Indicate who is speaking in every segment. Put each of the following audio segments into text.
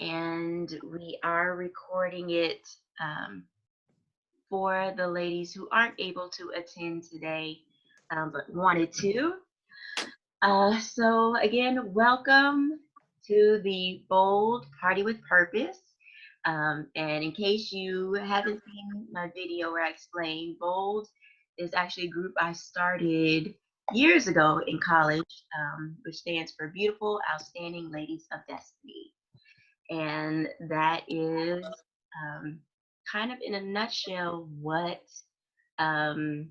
Speaker 1: and we are recording it for the ladies who aren't able to attend today but wanted to. So, again, welcome to the Bold Party with Purpose. And in case you haven't seen my video where I explain, Bold is actually a group I started years ago in college, which stands for Beautiful, Outstanding Ladies of Destiny. And that is um, kind of in a nutshell what um,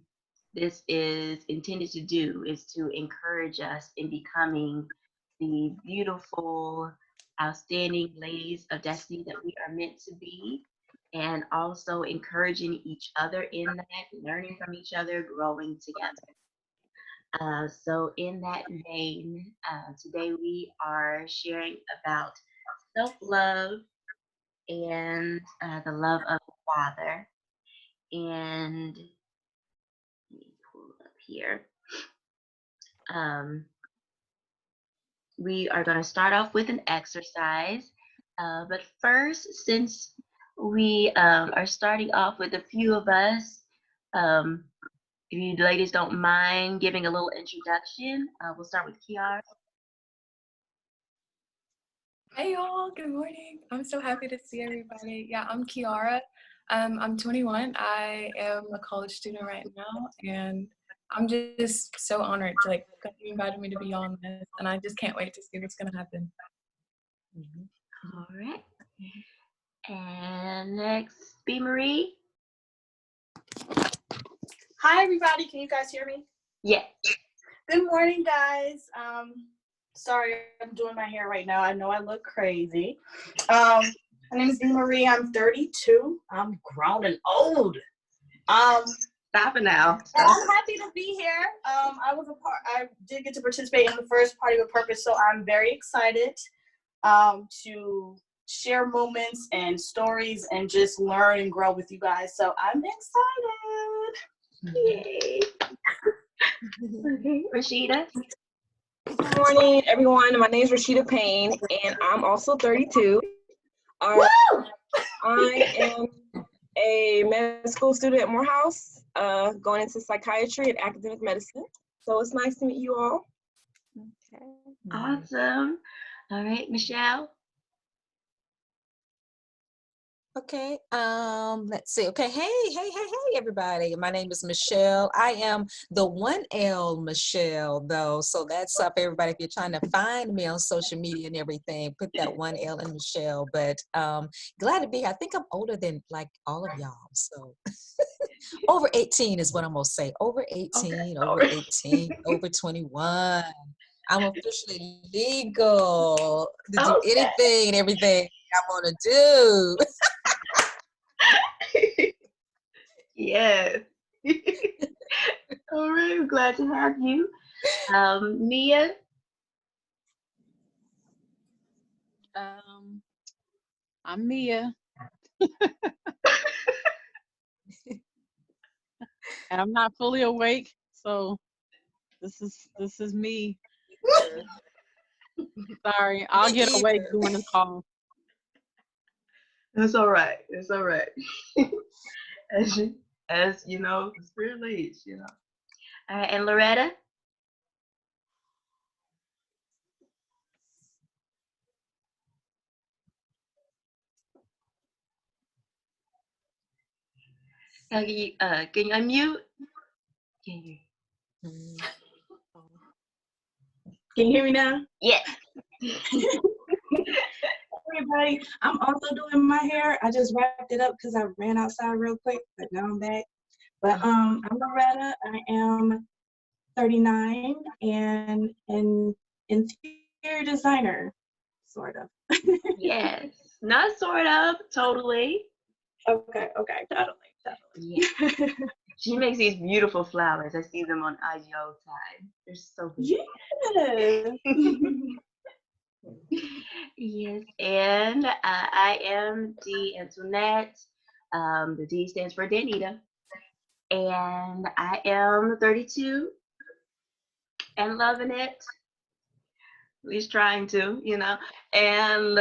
Speaker 1: this is intended to do is to encourage us in becoming the beautiful, outstanding ladies of destiny that we are meant to be, and also encouraging each other in that, learning from each other, growing together. So, in that vein, today we are sharing about self love and the love of the Father. And let me pull up here. Um, we are going to start off with an exercise. But first, since we are starting off with a few of us, um, if you ladies don't mind giving a little introduction, we'll start with Kiara.
Speaker 2: Hey y'all, good morning. I'm so happy to see everybody. Yeah, I'm Kiara. I'm 21. I am a college student right now, and I'm just so honored to that you invited me to be on this, and I just can't wait to see what's gonna happen.
Speaker 1: All right. And next, B. Marie.
Speaker 3: Hi everybody, can you guys hear me?
Speaker 1: Yeah.
Speaker 3: Good morning, guys. Sorry, I'm doing my hair right now. I know I look crazy. My name is B. Marie. I'm 32. I'm grown and old.
Speaker 1: Stop it now.
Speaker 3: And I'm happy to be here. I did get to participate in the first Party with Purpose, so I'm very excited to share moments and stories and just learn and grow with you guys. So I'm excited.
Speaker 1: Yay. Okay, Rashida.
Speaker 4: Good morning, everyone. My name is Rashida Payne, and I'm also 32. I am a med school student at Morehouse, going into psychiatry and academic medicine. So it's nice to meet you all.
Speaker 1: Okay. Awesome. All right, Michelle.
Speaker 5: Okay, let's see. Okay, hey, everybody. My name is Michelle. I am the 1L Michelle, though. So that's up, everybody. If you're trying to find me on social media and everything, put that 1L in Michelle. But glad to be here. I think I'm older than like all of y'all. So over 18 is what I'm gonna say. Over 18, over 18, over 21. I'm officially legal to do anything and everything I want to do.
Speaker 1: Yes. All right, we're glad to have you. Mia.
Speaker 6: I'm Mia. And I'm not fully awake, so this is me. Sorry, I'll get awake during the call.
Speaker 1: That's all right. It's all right. as you know, the spirit leads, you know. All right, and Loretta. Can you unmute? Can you?
Speaker 3: Can you hear me now?
Speaker 1: Yes.
Speaker 3: Everybody, I'm also doing my hair. I just wrapped it up because I ran outside real quick, but now I'm back. But I'm Loretta. I am 39 and an interior designer, sort of.
Speaker 1: Yes. Not sort of. Totally.
Speaker 3: Okay, totally.
Speaker 1: Yeah. She makes these beautiful flowers. I see them on IG all the time. They're so beautiful.
Speaker 3: Yeah.
Speaker 1: Yes, and I am D. Antoinette. The D stands for Danita. And I am 32 and loving it. least trying to, you know. And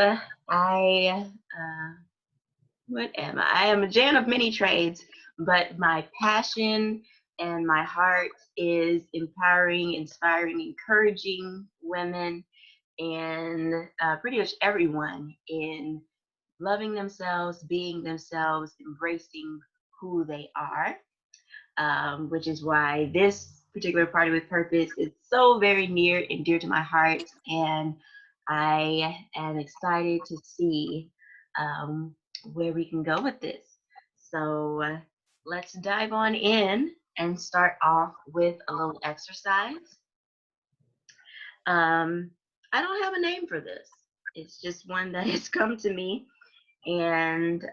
Speaker 1: what am I? I am a Jan of many trades, but my passion and my heart is empowering, inspiring, encouraging women and pretty much everyone in loving themselves, being themselves, embracing who they are, which is why this particular Party with Purpose is so very near and dear to my heart. And I am excited to see where we can go with this. So let's dive on in and start off with a little exercise. I don't have a name for this. It's just one that has come to me. And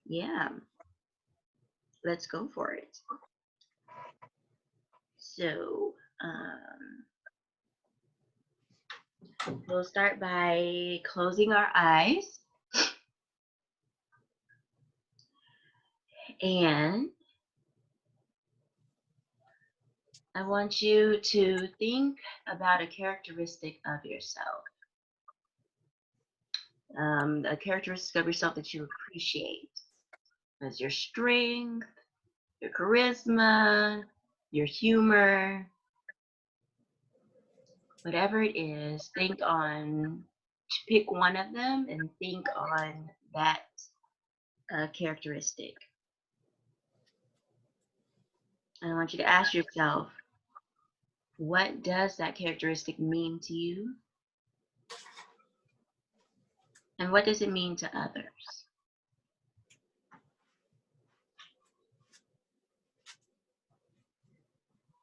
Speaker 1: yeah, let's go for it. So we'll start by closing our eyes. And I want you to think about a characteristic of yourself. A characteristic of yourself that you appreciate. As your strength, your charisma, your humor, whatever it is, pick one of them and think on that characteristic. And I want you to ask yourself, what does that characteristic mean to you? And what does it mean to others?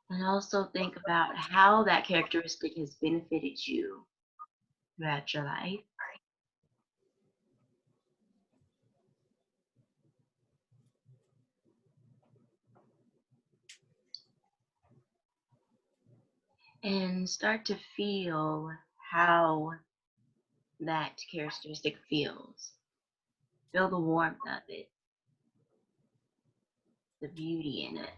Speaker 1: And also think about how that characteristic has benefited you throughout your life. And start to feel how that characteristic feels. Feel the warmth of it, the beauty in it.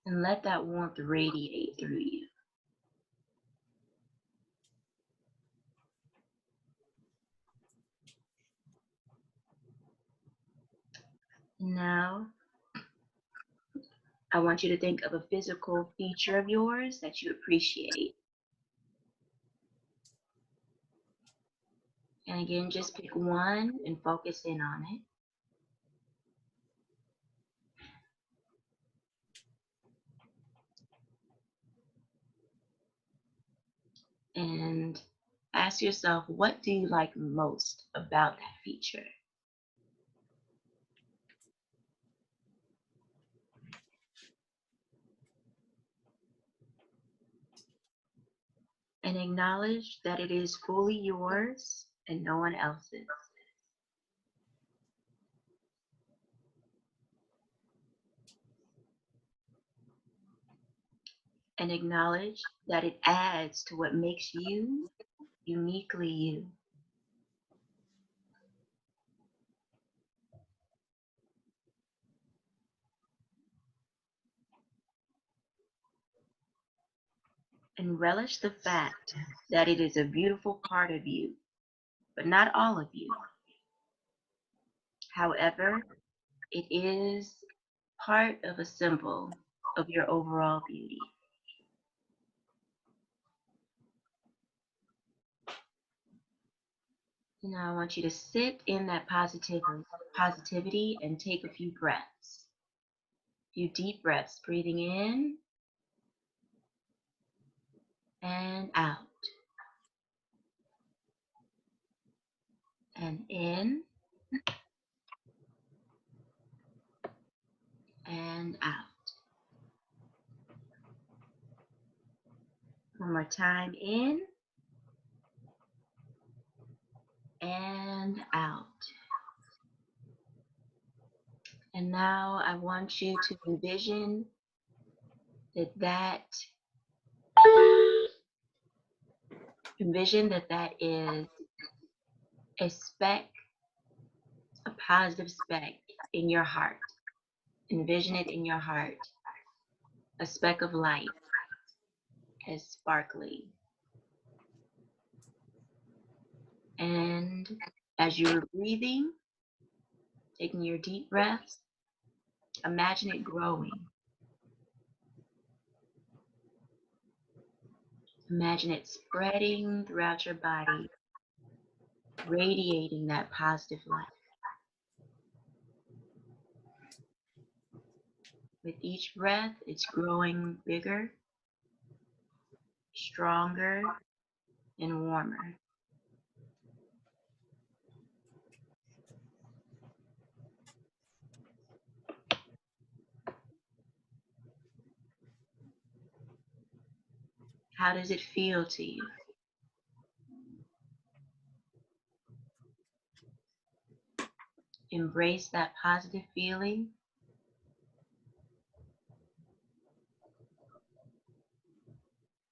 Speaker 1: And let that warmth radiate through you. Now, I want you to think of a physical feature of yours that you appreciate. And again, just pick one and focus in on it. And ask yourself, what do you like most about that feature? And acknowledge that it is fully yours and no one else's. And acknowledge that it adds to what makes you uniquely you. And relish the fact that it is a beautiful part of you, but not all of you. However, it is part of a symbol of your overall beauty. Now I want you to sit in that positivity and take a few breaths. A few deep breaths, breathing in and out. And in and out. One more time, in and out. And now I want you to envision that is a speck, a positive speck in your heart. Envision it in your heart, a speck of light. as sparkly. And as you're breathing, taking your deep breaths, imagine it growing. Imagine it spreading throughout your body, radiating that positive light. With each breath, it's growing bigger, stronger, and warmer. How does it feel to you? Embrace that positive feeling.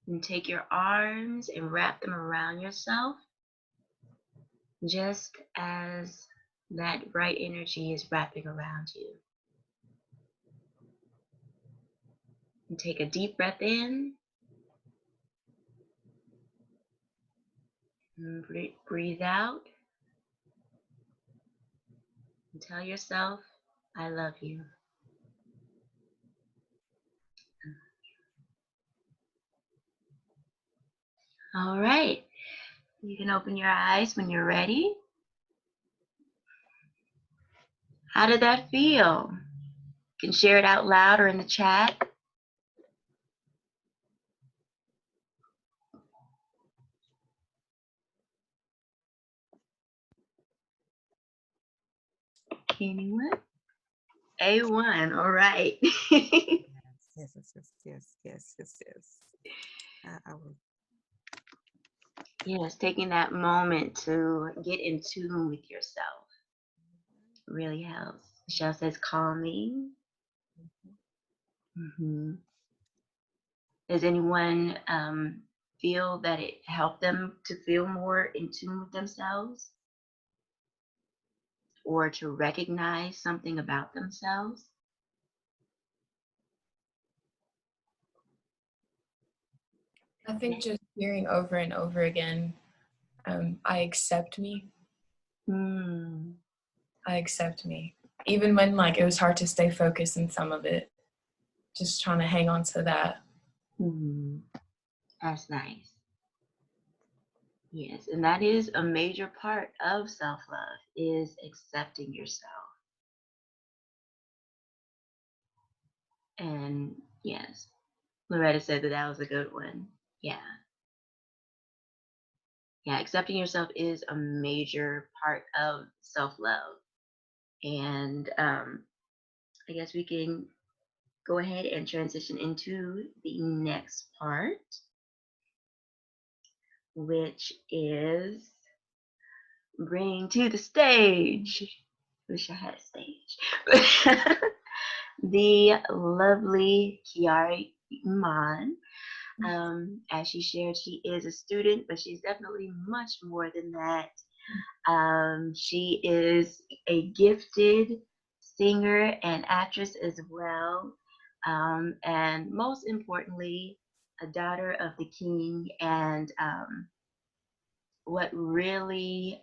Speaker 1: And take your arms and wrap them around yourself, just as that bright energy is wrapping around you. And take a deep breath in. And breathe out. And tell yourself, I love you. All right. You can open your eyes when you're ready. How did that feel? You can share it out loud or in the chat. Anyone? A1, all right.
Speaker 5: Yes. I will.
Speaker 1: Yes, taking that moment to get in tune with yourself really helps. Michelle says calming. Does anyone feel that it helped them to feel more in tune with themselves or to recognize something about themselves?
Speaker 2: I think just hearing over and over again, I accept me. I accept me. Even when like it was hard to stay focused in some of it, just trying to hang on to that.
Speaker 1: That's nice. Yes, and that is a major part of self-love, is accepting yourself. And yes, Loretta said that was a good one. Yeah, accepting yourself is a major part of self-love. And I guess we can go ahead and transition into the next part, which is bringing to the stage. Wish I had a stage. The lovely Kiara Iman. As she shared, she is a student, but she's definitely much more than that. She is a gifted singer and actress as well. And most importantly, a daughter of the king. And what really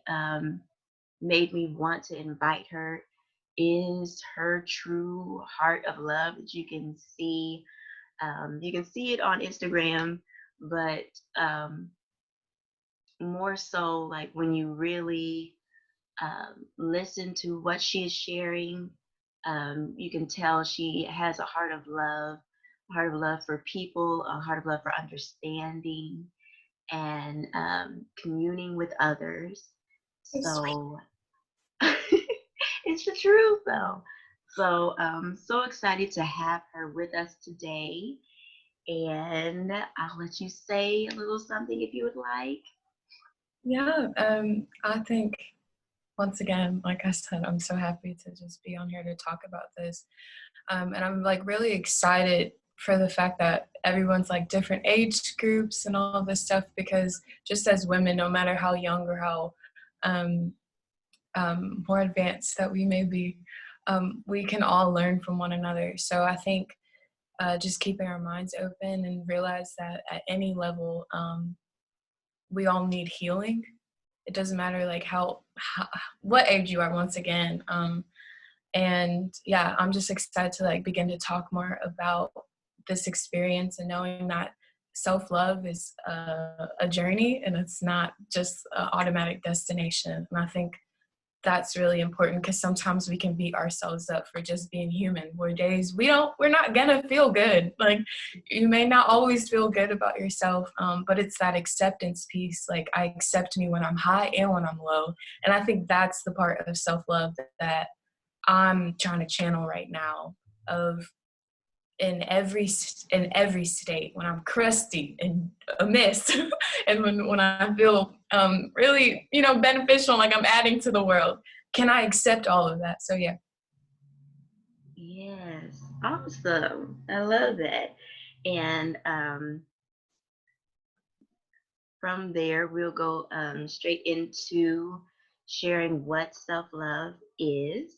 Speaker 1: made me want to invite her is her true heart of love that you can see. You can see it on Instagram, but more so like when you really listen to what she is sharing, you can tell she has a heart of love for people, a heart of love for understanding and communing with others. So it's the truth though. So so excited to have her with us today. And I'll let you say a little something if you would like.
Speaker 2: Yeah, I think once again, like I said, I'm so happy to just be on here to talk about this. And I'm like really excited for the fact that everyone's like different age groups and all of this stuff, because just as women, no matter how young or how more advanced that we may be, we can all learn from one another. So I think just keeping our minds open and realize that at any level, we all need healing. It doesn't matter like how what age you are, once again. And yeah, I'm just excited to like begin to talk more about this experience and knowing that self-love is a journey and it's not just an automatic destination. And I think that's really important because sometimes we can beat ourselves up for just being human. We're days we're not gonna feel good. Like you may not always feel good about yourself, but it's that acceptance piece. Like I accept me when I'm high and when I'm low. And I think that's the part of self-love that I'm trying to channel right now, of in every state, when I'm crusty and a mess and when I feel really beneficial, like I'm adding to the world, can I accept all of that? So yeah.
Speaker 1: Yes, awesome. I love that. And from there, we'll go straight into sharing what self-love is.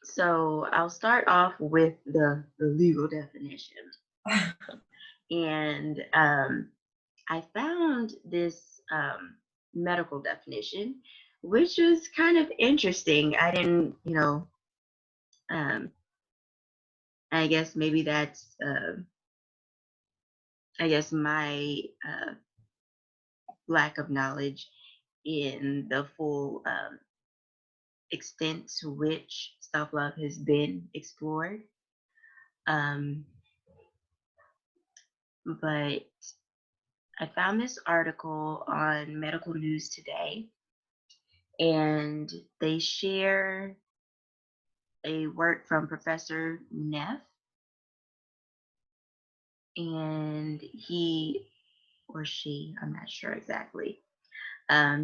Speaker 1: So I'll start off with the legal definition. And I found this medical definition, which was kind of interesting. I didn't, I guess maybe that's, I guess my lack of knowledge in the full extent to which self-love has been explored. But I found this article on Medical News Today, and they share a work from Professor Neff, and he or she, I'm not sure exactly,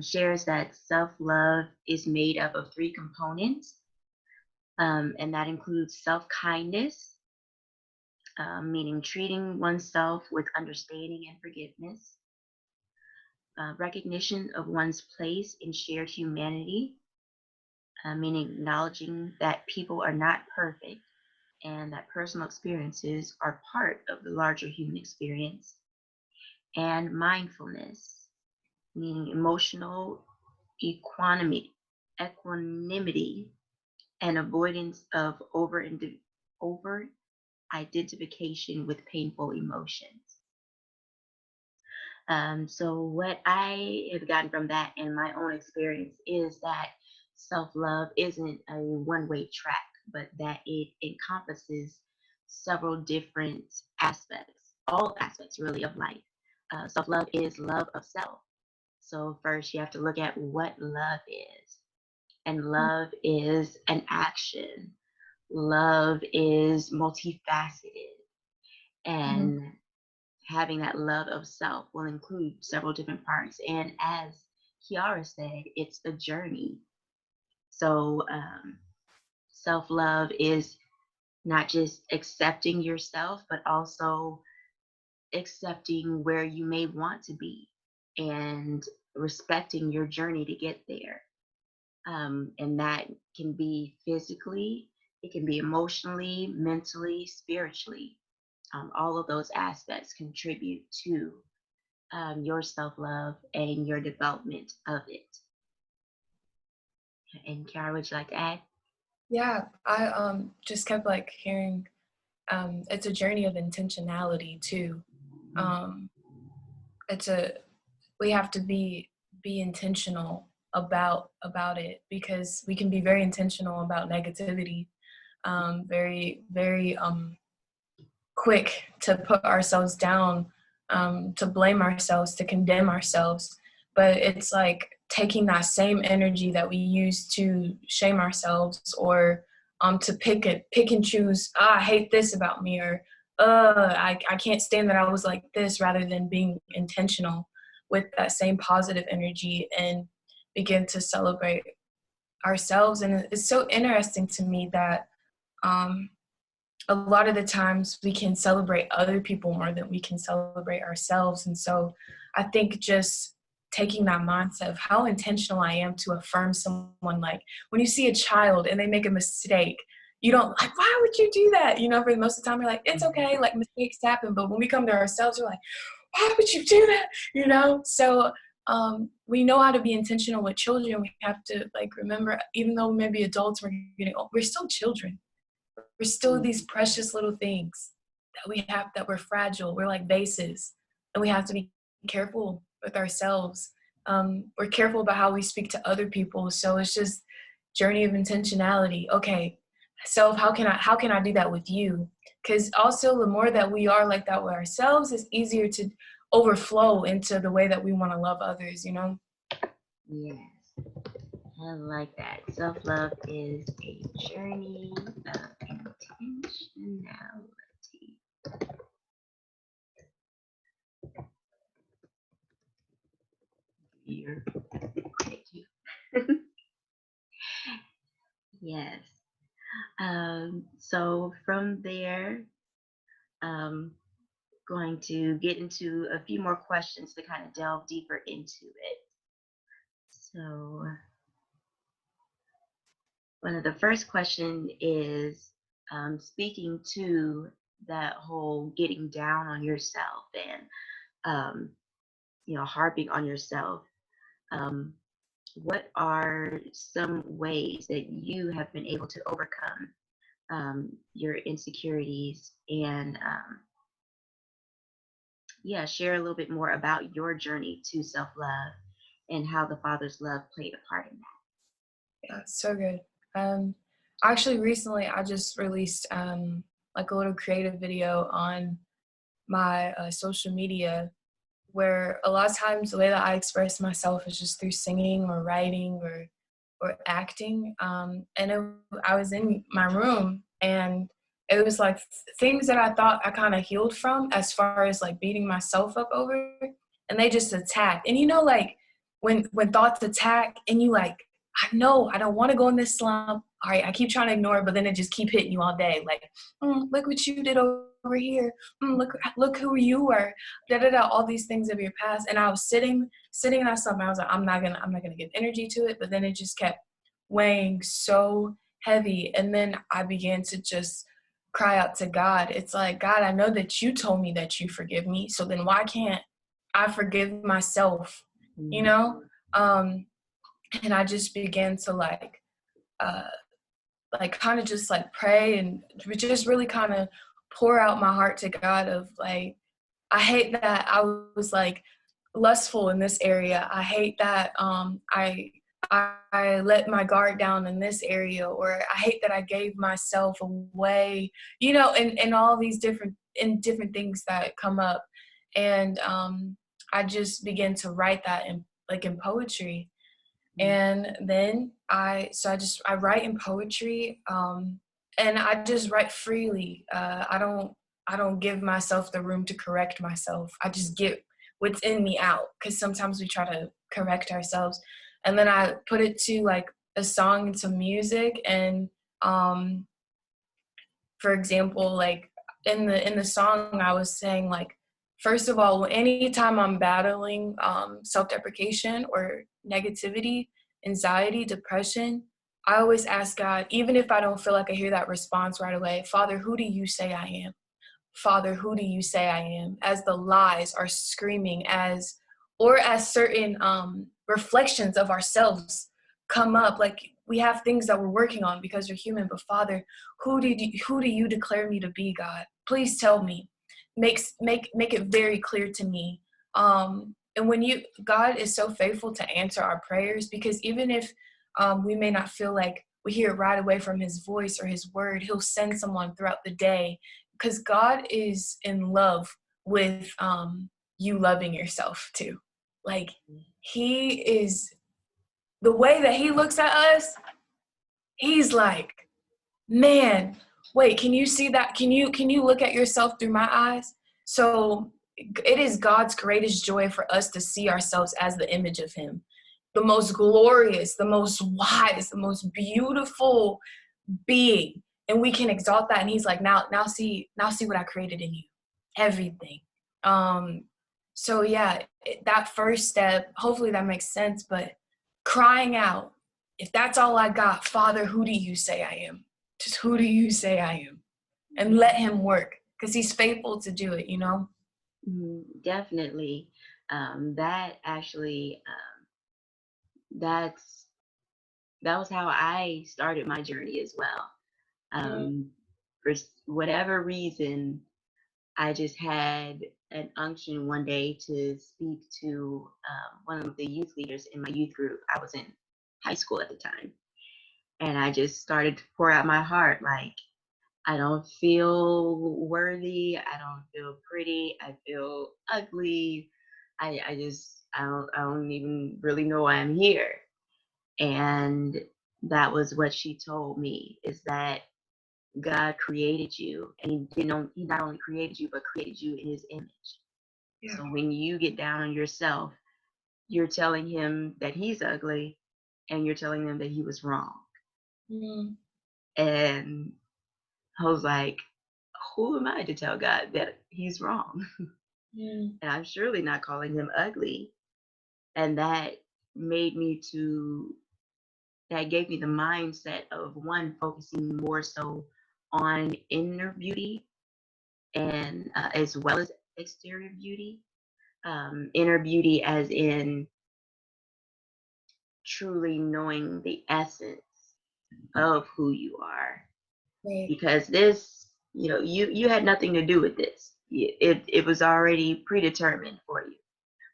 Speaker 1: shares that self-love is made up of three components, and that includes self-kindness, meaning treating oneself with understanding and forgiveness, recognition of one's place in shared humanity, meaning acknowledging that people are not perfect and that personal experiences are part of the larger human experience, and mindfulness, meaning emotional equanimity and avoidance of over identification with painful emotions. So what I have gotten from that in my own experience is that self-love isn't a one-way track, but that it encompasses several different aspects, all aspects really of life. Self-love is love of self. So first you have to look at what love is. And love is an action. Love is multifaceted. And having that love of self will include several different parts. And as Kiara said, it's a journey. So self-love is not just accepting yourself, but also accepting where you may want to be and respecting your journey to get there. And that can be physically, it can be emotionally, mentally, spiritually. All of those aspects contribute to your self-love and your development of it. And Kiara, would you like to add?
Speaker 2: Yeah, I just kept like hearing it's a journey of intentionality too. We have to be intentional about it, because we can be very intentional about negativity, very very quick to put ourselves down, to blame ourselves, to condemn ourselves. But it's like taking that same energy that we use to shame ourselves, or to pick and choose, I hate this about me, or I can't stand that I was like this, rather than being intentional with that same positive energy and begin to celebrate ourselves. And it's so interesting to me that a lot of the times we can celebrate other people more than we can celebrate ourselves. And so I think just taking that mindset of how intentional I am to affirm someone, like when you see a child and they make a mistake, you don't like, why would you do that? You know, for most of the time, you're like, it's okay, like mistakes happen. But when we come to ourselves, we're like, why would you do that? You know? So we know how to be intentional with children. We have to like remember, even though maybe adults we're getting old, we're still children. We're still these precious little things that we have, that we're fragile. We're like vases, and we have to be careful with ourselves. We're careful about how we speak to other people. So it's just journey of intentionality. Okay, self, how can I do that with you? Because also the more that we are like that with ourselves, it's easier to overflow into the way that we want to love others, you know?
Speaker 1: Yes, I like that. Self-love is a journey of intentionality. You're great too. Yes. So from there, going to get into a few more questions to kind of delve deeper into it. So one of the first question is speaking to that whole getting down on yourself and harping on yourself. What are some ways that you have been able to overcome your insecurities and share a little bit more about your journey to self-love and how the Father's love played a part in that?
Speaker 2: Yeah, so good. Actually, recently I just released like a little creative video on my social media, where a lot of times the way that I express myself is just through singing or writing or acting. I was in my room, and it was like things that I thought I kind of healed from, as far as like beating myself up over, and they just attacked. And you know, like when thoughts attack and you like, I know I don't want to go in this slump. All right, I keep trying to ignore it, but then it just keep hitting you all day. Like, look what you did over here. Look who you were. Da da da. All these things of your past. And I was sitting in that slump. I was like, I'm not gonna give energy to it. But then it just kept weighing so heavy. And then I began to just cry out to God. It's like, God, I know that you told me that you forgive me. So then why can't I forgive myself? You know? And I just began to like kind of just like pray and just really kind of pour out my heart to God of like, I hate that I was like lustful in this area. I hate that I let my guard down in this area, or I hate that I gave myself away, you know, and all these different things that come up. And I just began to write that in poetry. And then I write in poetry, and I just write freely. I don't give myself the room to correct myself. I just get what's in me out, because sometimes we try to correct ourselves. And then I put it to like a song and some music. And for example, like in the song, I was saying like, first of all, anytime I'm battling self-deprecation or negativity, anxiety, depression, I always ask God, even if I don't feel like I hear that response right away, Father, who do you say I am? Father, who do you say I am? As the lies are screaming, as certain reflections of ourselves come up, like we have things that we're working on because we're human. But Father, who do you declare me to be, God? Please tell me. Make it very clear to me. And God is so faithful to answer our prayers, because even if we may not feel like we hear it right away from his voice or his word, he'll send someone throughout the day, because God is in love with you loving yourself too. Like, he is, the way that he looks at us, he's like, man, wait, can you see that? Can you look at yourself through my eyes? So it is God's greatest joy for us to see ourselves as the image of him, the most glorious, the most wise, the most beautiful being. And we can exalt that. And he's like, now see what I created in you, everything. So yeah, that first step, hopefully that makes sense, but crying out, if that's all I got, Father, who do you say I am? just who do you say I am? And let him work, because he's faithful to do it, you know?
Speaker 1: Definitely. That actually, that's that was how I started my journey as well. For whatever reason, I just had an unction one day to speak to one of the youth leaders in my youth group. I was in high school at the time. And I just started to pour out my heart like, I don't feel worthy. I don't feel pretty. I feel ugly. I don't even really know why I'm here. And that was what she told me, is that God created you, and he not only created you, but created you in his image.
Speaker 2: Yeah.
Speaker 1: So when you get down on yourself, you're telling him that he's ugly, and you're telling him that he was wrong.
Speaker 2: Mm.
Speaker 1: And I was like, who am I to tell God that he's wrong?
Speaker 2: Mm.
Speaker 1: And I'm surely not calling him ugly. And made me to that gave me the mindset of, one, focusing more so on inner beauty, and as well as exterior beauty. Inner beauty as in truly knowing the essence of who you are,
Speaker 2: Right.
Speaker 1: because this, you had nothing to do with this. It was already predetermined for you.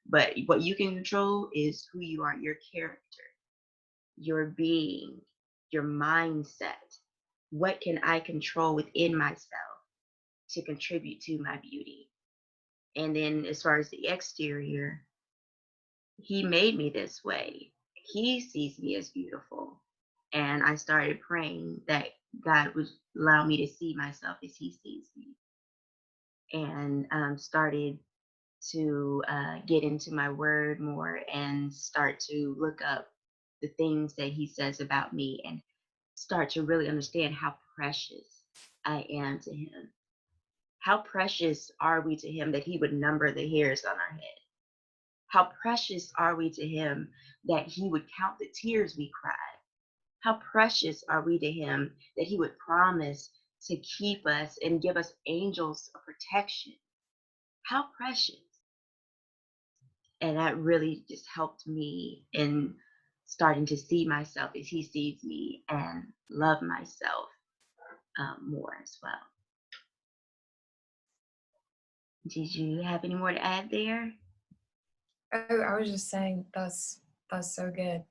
Speaker 1: But what you can control is who you are, your character, your being, your mindset. What can I control within myself to contribute to my beauty? And then as far as the exterior, he made me this way. He sees me as beautiful. And I started praying that God would allow me to see myself as he sees me. And started to get into my word more and start to look up the things that he says about me, and start to really understand how precious I am to him. How precious are we to him that he would number the hairs on our head? How precious are we to him that he would count the tears we cry? How precious are we to him that he would promise to keep us and give us angels of protection? How precious. And that really just helped me in starting to see myself as he sees me, and love myself more as well. Did you have any more to add there?
Speaker 2: I was just saying that's so good.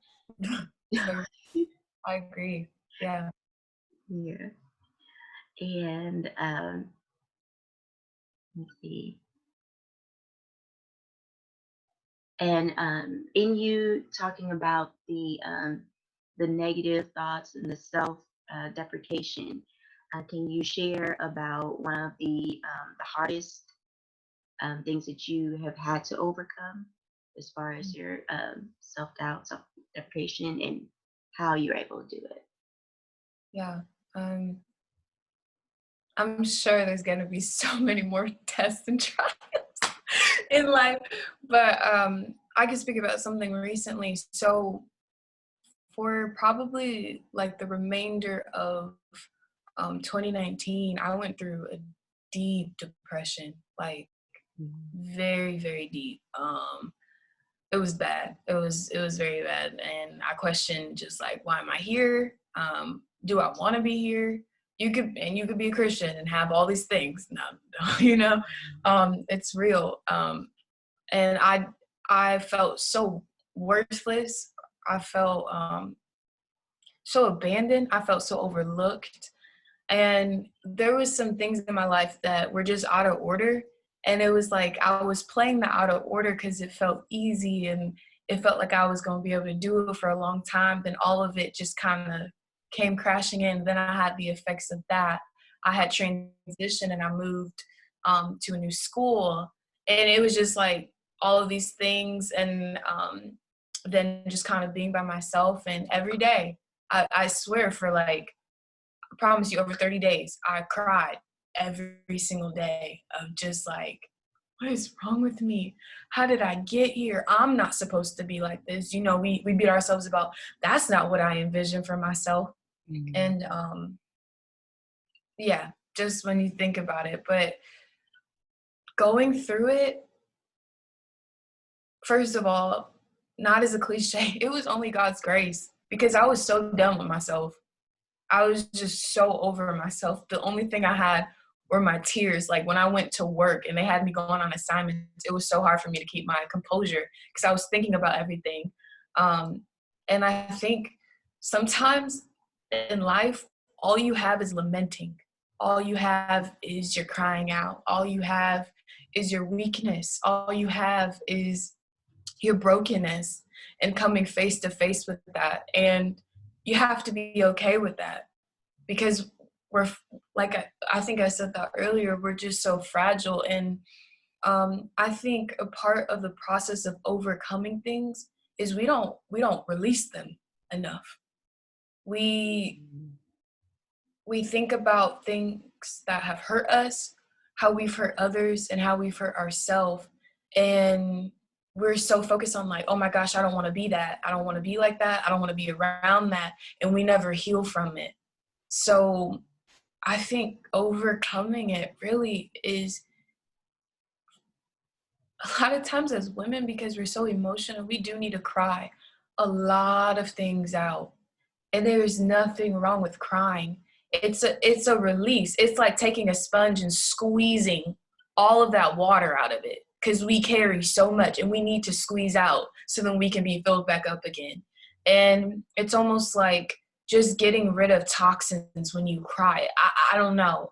Speaker 2: So I agree. Yeah.
Speaker 1: Yeah. And let's see. And in you talking about the negative thoughts and the self deprecation, can you share about one of the hardest things that you have had to overcome, as far as your self doubt, self deprecation, and how you're able to do it?
Speaker 2: Yeah. I'm sure there's gonna be so many more tests and trials in life, but I can speak about something recently. So for probably like the remainder of 2019, I went through a deep depression, like very, very deep. It was bad. It was very bad, and I questioned just like, why am I here? Do I want to be here? You could be a Christian and have all these things. No, it's real. And I felt so worthless. I felt so abandoned. I felt so overlooked. And there was some things in my life that were just out of order. And it was like I was playing the out of order because it felt easy and it felt like I was going to be able to do it for a long time. Then all of it just kind of came crashing in. Then I had the effects of that. I had transitioned and I moved to a new school. And it was just like all of these things. And then just kind of being by myself. And every day, I swear for like, I promise you, over 30 days, I cried every single day of just like, what is wrong with me? How did I get here? I'm not supposed to be like this. We beat ourselves about, that's not what I envisioned for myself.
Speaker 5: Mhm.
Speaker 2: And yeah, just when you think about it. But going through it, first of all, not as a cliche, it was only God's grace because I was so done with myself. I was just so over myself. The only thing I had were my tears. Like when I went to work and they had me going on assignments, it was so hard for me to keep my composure because I was thinking about everything. And I think sometimes in life, all you have is lamenting. All you have is your crying out. All you have is your weakness. All you have is your brokenness and coming face to face with that. And you have to be okay with that because we're like I think I said that earlier, we're just so fragile. And I think a part of the process of overcoming things is we don't release them enough. We think about things that have hurt us, how we've hurt others, and how we've hurt ourselves. And we're so focused on like, oh my gosh, I don't want to be that. I don't want to be like that. I don't want to be around that. And we never heal from it. So I think overcoming it really is a lot of times as women, because we're so emotional, we do need to cry a lot of things out. And there is nothing wrong with crying. It's a release. It's like taking a sponge and squeezing all of that water out of it because we carry so much and we need to squeeze out so then we can be filled back up again. And it's almost like just getting rid of toxins when you cry. I don't know.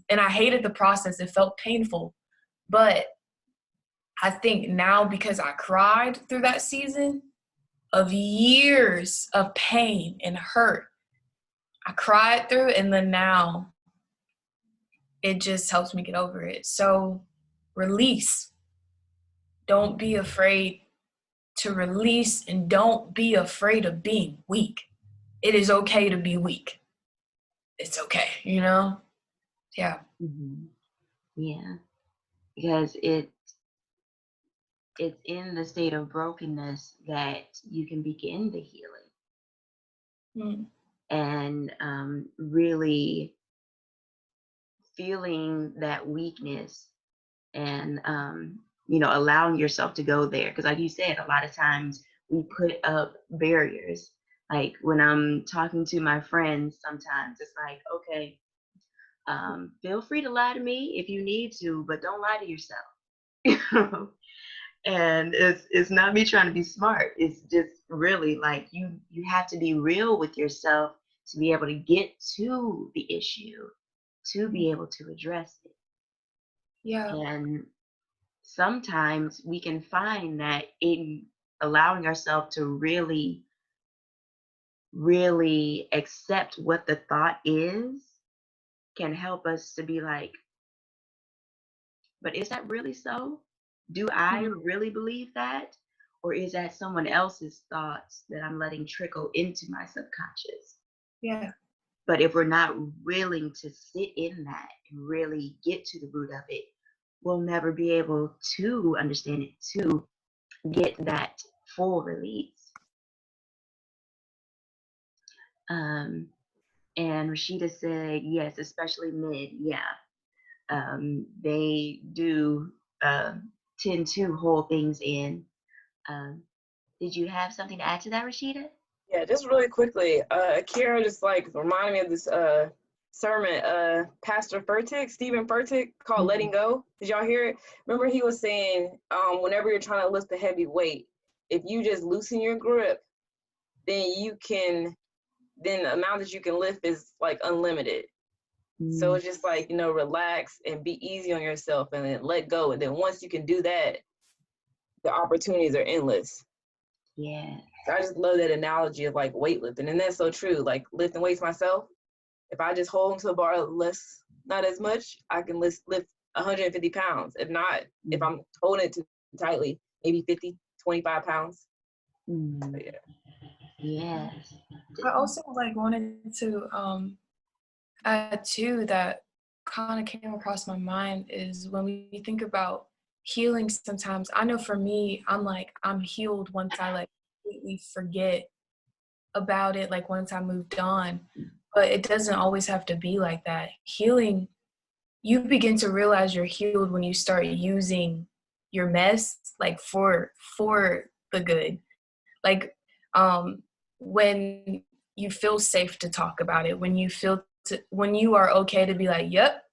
Speaker 2: And I hated the process. It felt painful. But I think now because I cried through that season of years of pain and hurt, I cried through, and then now it just helps me get over it. So release. Don't be afraid to release, and don't be afraid of being weak. It is okay to be weak. It's okay, you know? Yeah.
Speaker 1: Mm-hmm. Yeah, because it's in the state of brokenness that you can begin the healing
Speaker 2: Mm.
Speaker 1: and really feeling that weakness and allowing yourself to go there, because like you said, a lot of times we put up barriers. Like when I'm talking to my friends, sometimes it's like, okay, feel free to lie to me if you need to, but don't lie to yourself. And it's not me trying to be smart. It's just really like you have to be real with yourself to be able to get to the issue, to be able to address it.
Speaker 2: Yeah.
Speaker 1: And sometimes we can find that in allowing ourselves to really, really accept what the thought is can help us to be like, but is that really so? Do I really believe that? Or is that someone else's thoughts that I'm letting trickle into my subconscious?
Speaker 2: Yeah.
Speaker 1: But if we're not willing to sit in that and really get to the root of it, we'll never be able to understand it, to get that full release. And Rashida said, yes, especially men. Yeah. They do tend to hold things in. Did you have something to add to that, Rashida?
Speaker 4: Yeah, just really quickly, Kira just like reminded me of this sermon, Pastor Furtick, Stephen Furtick, called Letting Go. Did y'all hear it? Remember he was saying, whenever you're trying to lift a heavy weight, if you just loosen your grip, then the amount that you can lift is like unlimited. So it's just like, relax and be easy on yourself and then let go. And then once you can do that, the opportunities are endless.
Speaker 1: Yeah.
Speaker 4: So I just love that analogy of like weightlifting. And that's so true. Like lifting weights myself, if I just hold onto a bar less, not as much, I can lift 150 pounds. If not, if I'm holding it too tightly, maybe 50, 25 pounds. So, yeah.
Speaker 1: Yes.
Speaker 2: I also like wanted to add too that kind of came across my mind is when we think about healing sometimes. I know for me, I'm healed once I like completely forget about it, like once I moved on. but it doesn't always have to be like that. Healing, you begin to realize you're healed when you start using your mess like for the good. Like when you feel safe to talk about it, when when you are okay to be like, yep,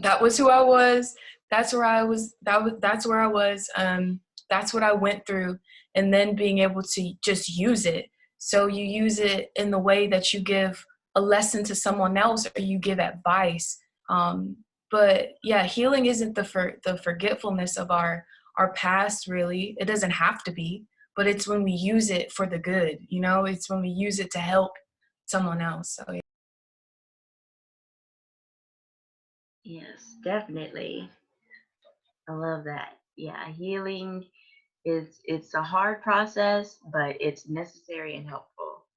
Speaker 2: that was who I was, that's where I was, that's where I was, that's what I went through, and then being able to just use it. So you use it in the way that you give a lesson to someone else or you give advice. But yeah, healing isn't the forgetfulness of our past, really. It doesn't have to be, but it's when we use it for the good, it's when we use it to help someone else. So yeah.
Speaker 1: Yes, definitely. I love that. Yeah, healing it's a hard process, but it's necessary and helpful.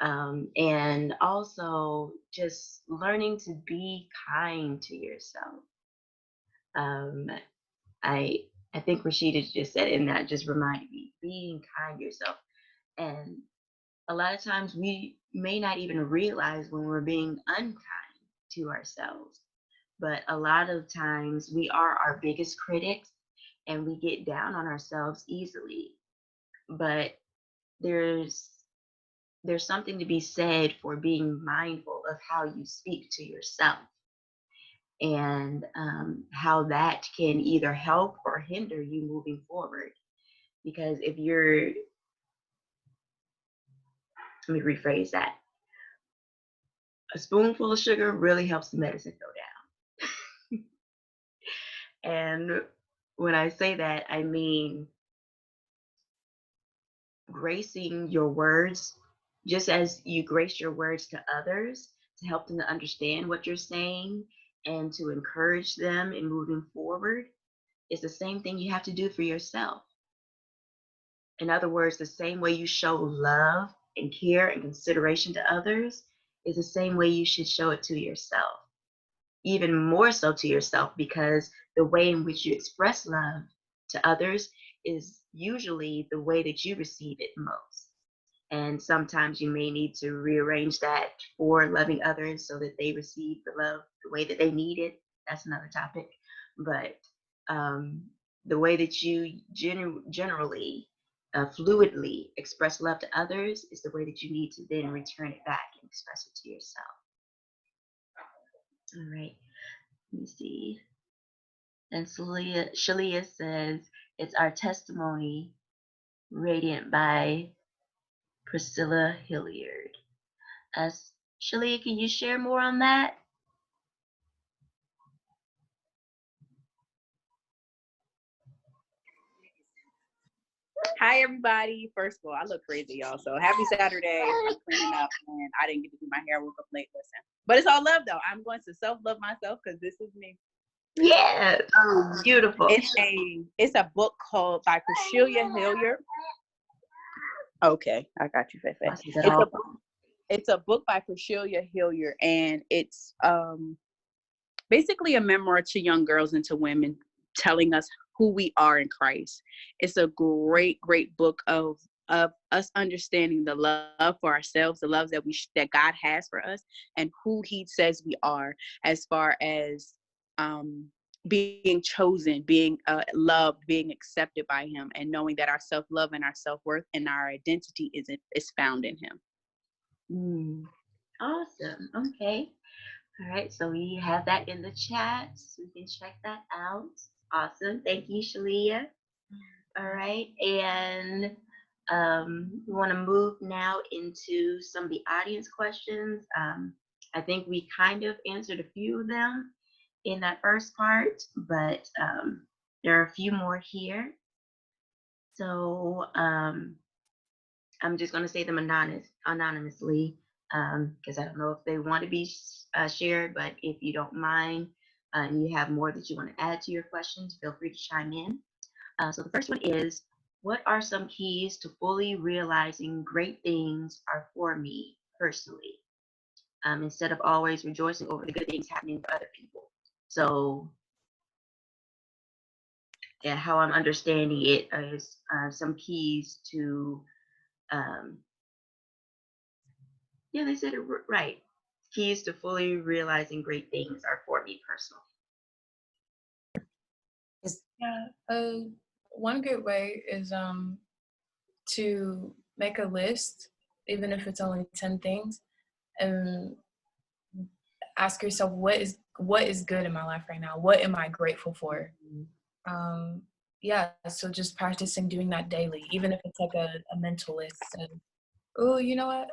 Speaker 1: And also just learning to be kind to yourself. Um, I I think Rashida just said, and that just reminded me, being kind to yourself. And a lot of times we may not even realize when we're being unkind to ourselves. But a lot of times we are our biggest critics and we get down on ourselves easily. But there's there's something to be said for being mindful of how you speak to yourself and how that can either help or hinder you moving forward. Because if you're, let me rephrase that, a spoonful of sugar really helps the medicine go down. And when I say that, I mean gracing your words, just as you grace your words to others to help them to understand what you're saying and to encourage them in moving forward, is the same thing you have to do for yourself. In other words, the same way you show love and care and consideration to others is the same way you should show it to yourself. Even more so to yourself, because the way in which you express love to others is usually the way that you receive it most. And sometimes you may need to rearrange that for loving others so that they receive the love the way that they need it. That's another topic. But um, the way that you generally, fluidly express love to others is the way that you need to then return it back and express it to yourself. All right. Let me see. And Shalia says, it's our testimony, radiant by Priscilla Hilliard. Shalia, can you share more on that?
Speaker 7: Hi, everybody. First of all, I look crazy, y'all. So happy Saturday. I'm cleaning up and I didn't get to do my hair. I woke up late. Listen. But it's all love, though. I'm going to self-love myself because this is me.
Speaker 1: Yes. Beautiful.
Speaker 7: It's a book called by Priscilla Hilliard. Okay, I got you, Fefe. It's a book by Priscilla Hilliard, and it's basically a memoir to young girls and to women, telling us who we are in Christ. It's a great, great book of us understanding the love for ourselves, the love that God has for us, and who He says we are, as far as being chosen, being loved, being accepted by Him, and knowing that our self-love and our self-worth and our identity is found in Him.
Speaker 1: Awesome. Okay. All right. So we have that in the chat. So we can check that out. Awesome. Thank you, Shalia. All right. And we want to move now into some of the audience questions. I think we kind of answered a few of them in that first part, but there are a few more here. So I'm just going to say them anonymously because I don't know if they want to be shared, but if you don't mind and you have more that you want to add to your questions, feel free to chime in. So the first one is, what are some keys to fully realizing great things are for me personally, instead of always rejoicing over the good things happening to other people? So yeah, how I'm understanding it is some keys to um, Yeah, they said it right. Keys to fully realizing great things are for me personally.
Speaker 2: Yeah. One good way is to make a list, even if it's only 10 things, and ask yourself what is good in my life right now. What am I grateful for? Yeah, so just practicing doing that daily, even if it's like a mental list. And oh, you know what?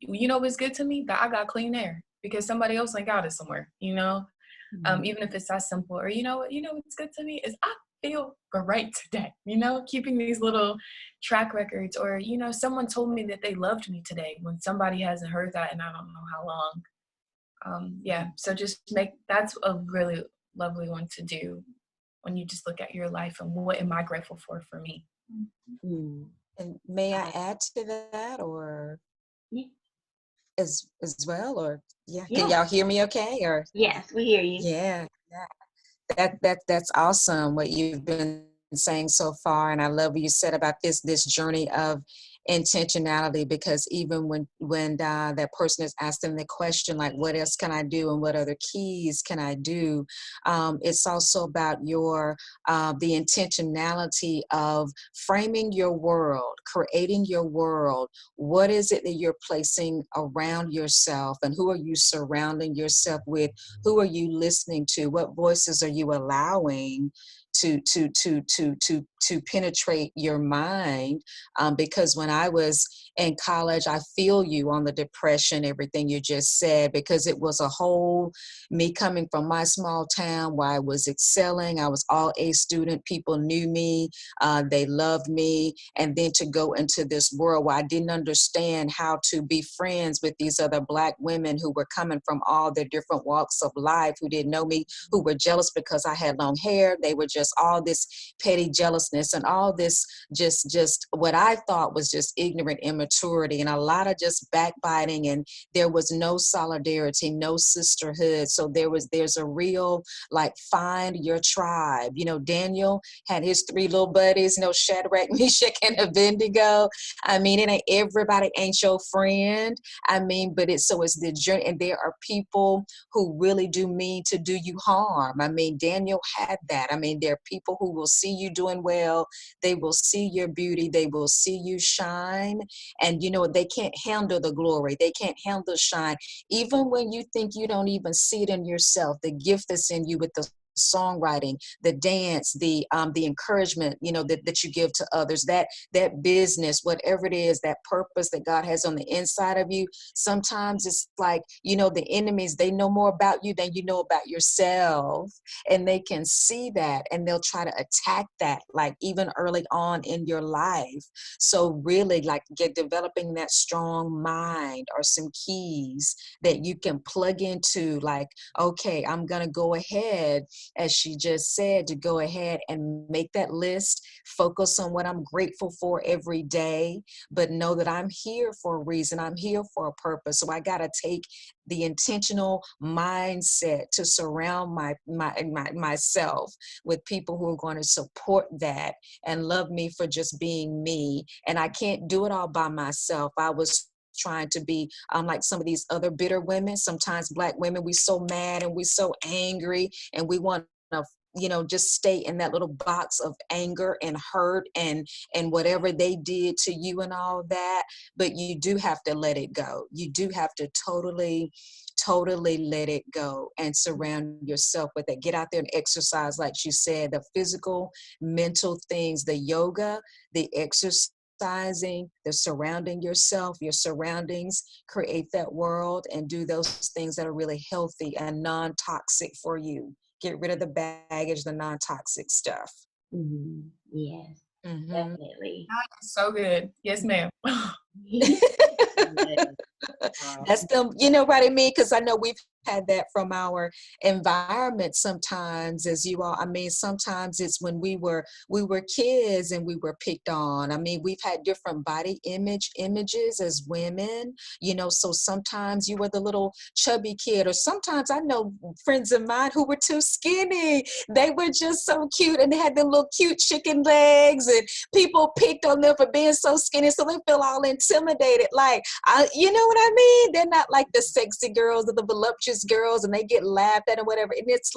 Speaker 2: You know what's good to me? That I got clean air because somebody else ain't got it somewhere, you know? Even if it's that simple. Or you know what's good to me is I feel great today, you know, keeping these little track records. Or, you know, someone told me that they loved me today when somebody hasn't heard that and I don't know how long. Yeah, so just that's a really lovely one to do when you just look at your life and what am I grateful for me.
Speaker 5: Mm. And may I
Speaker 1: Uh,
Speaker 5: add to that, or
Speaker 1: yeah.
Speaker 5: as well, or yeah, can
Speaker 1: Yeah.
Speaker 5: y'all hear me okay? Or
Speaker 1: Yes, we hear you.
Speaker 5: yeah, yeah. That's awesome what you've been saying so far, and I love what you said about this journey of intentionality, because even when that person is asking the question like, what else can I do and what other keys can I do, it's also about your the intentionality of framing your world, creating your world. What is it that you're placing around yourself, and who are you surrounding yourself with? Who are you listening to? What voices are you allowing to penetrate your mind? Because when I was in college, I feel you on the depression, everything you just said, because it was a whole me coming from my small town where I was excelling. I was all A student. People knew me. They loved me. And then to go into this world where I didn't understand how to be friends with these other Black women who were coming from all their different walks of life, who didn't know me, who were jealous because I had long hair. They were just all this petty jealousness and all this just what I thought was just ignorant immaturity, and a lot of just backbiting, and there was no solidarity, no sisterhood. So there's a real like find your tribe. You know, Daniel had his three little buddies, you know, Shadrach, Meshach, and Abednego. I mean, it ain't everybody ain't your friend. I mean, but it's the journey, and there are people who really do mean to do you harm. I mean, Daniel had that. I mean, there are people who will see you doing well, they will see your beauty, they will see you shine, and you know, they can't handle the glory, they can't handle the shine. Even when you think you don't even see it in yourself, the gift that's in you with the songwriting, the dance, the encouragement, you know, that you give to others, that business, whatever it is, that purpose that God has on the inside of you. Sometimes it's like, you know, the enemies, they know more about you than you know about yourself, and they can see that and they'll try to attack that, like even early on in your life. So really, like, developing that strong mind are some keys that you can plug into, like, okay, I'm gonna go ahead, as she just said, to go ahead and make that list, focus on what I'm grateful for every day, but know that I'm here for a reason, I'm here for a purpose. So I gotta take the intentional mindset to surround myself with people who are going to support that and love me for just being me. And I can't do it all by myself. I was trying to be like some of these other bitter women. Sometimes Black women, we so mad and we so angry, and we want to, you know, just stay in that little box of anger and hurt and whatever they did to you and all that. But you do have to let it go. You do have to totally let it go and surround yourself with it. Get out there and exercise, like you said, the physical, mental things, the yoga, the exercising, the surrounding yourself, your surroundings, create that world and do those things that are really healthy and non-toxic for you. Get rid of the baggage, the non-toxic stuff.
Speaker 1: Yes,
Speaker 5: Mm-hmm.
Speaker 1: definitely.
Speaker 2: So good. Yes, ma'am.
Speaker 1: Yes.
Speaker 5: That's them, you know what I mean? Because I know we've had that from our environment sometimes, as you all, I mean, sometimes it's when we were kids and we were picked on. I mean, we've had different body images as women, you know, so sometimes you were the little chubby kid, or sometimes I know friends of mine who were too skinny. They were just so cute and they had their little cute chicken legs, and people picked on them for being so skinny, so they feel all intimidated. Like, you know what I mean? They're not like the sexy girls or the voluptuous girls and they get laughed at or whatever. And it's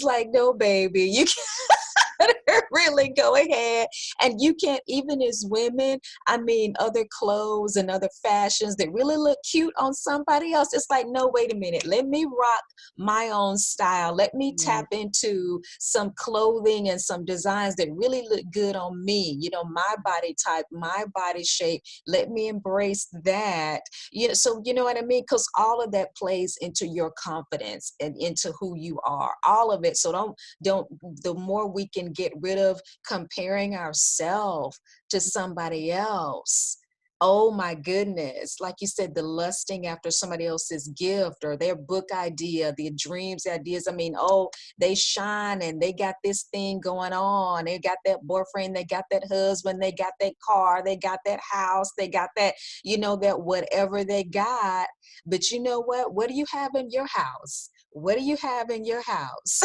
Speaker 5: like, no, baby, you can't really go ahead. And you can't, even as women, I mean, other clothes and other fashions that really look cute on somebody else. It's like, no, wait a minute. Let me rock my own style. Let me tap into some clothing and some designs that really look good on me. You know, my body type, my body shape. Let me embrace that. You know, so you know what I mean? Because all of that plays into your confidence and into who you are. All of it. So don't the more we can get rid of comparing ourselves to somebody else, oh my goodness, like you said, the lusting after somebody else's gift or their book idea, the dreams, ideas. I mean, oh, they shine and they got this thing going on, they got that boyfriend, they got that husband, they got that car, they got that house, they got that, you know, that whatever they got. But you know what do you have in your house? What do you have in your house?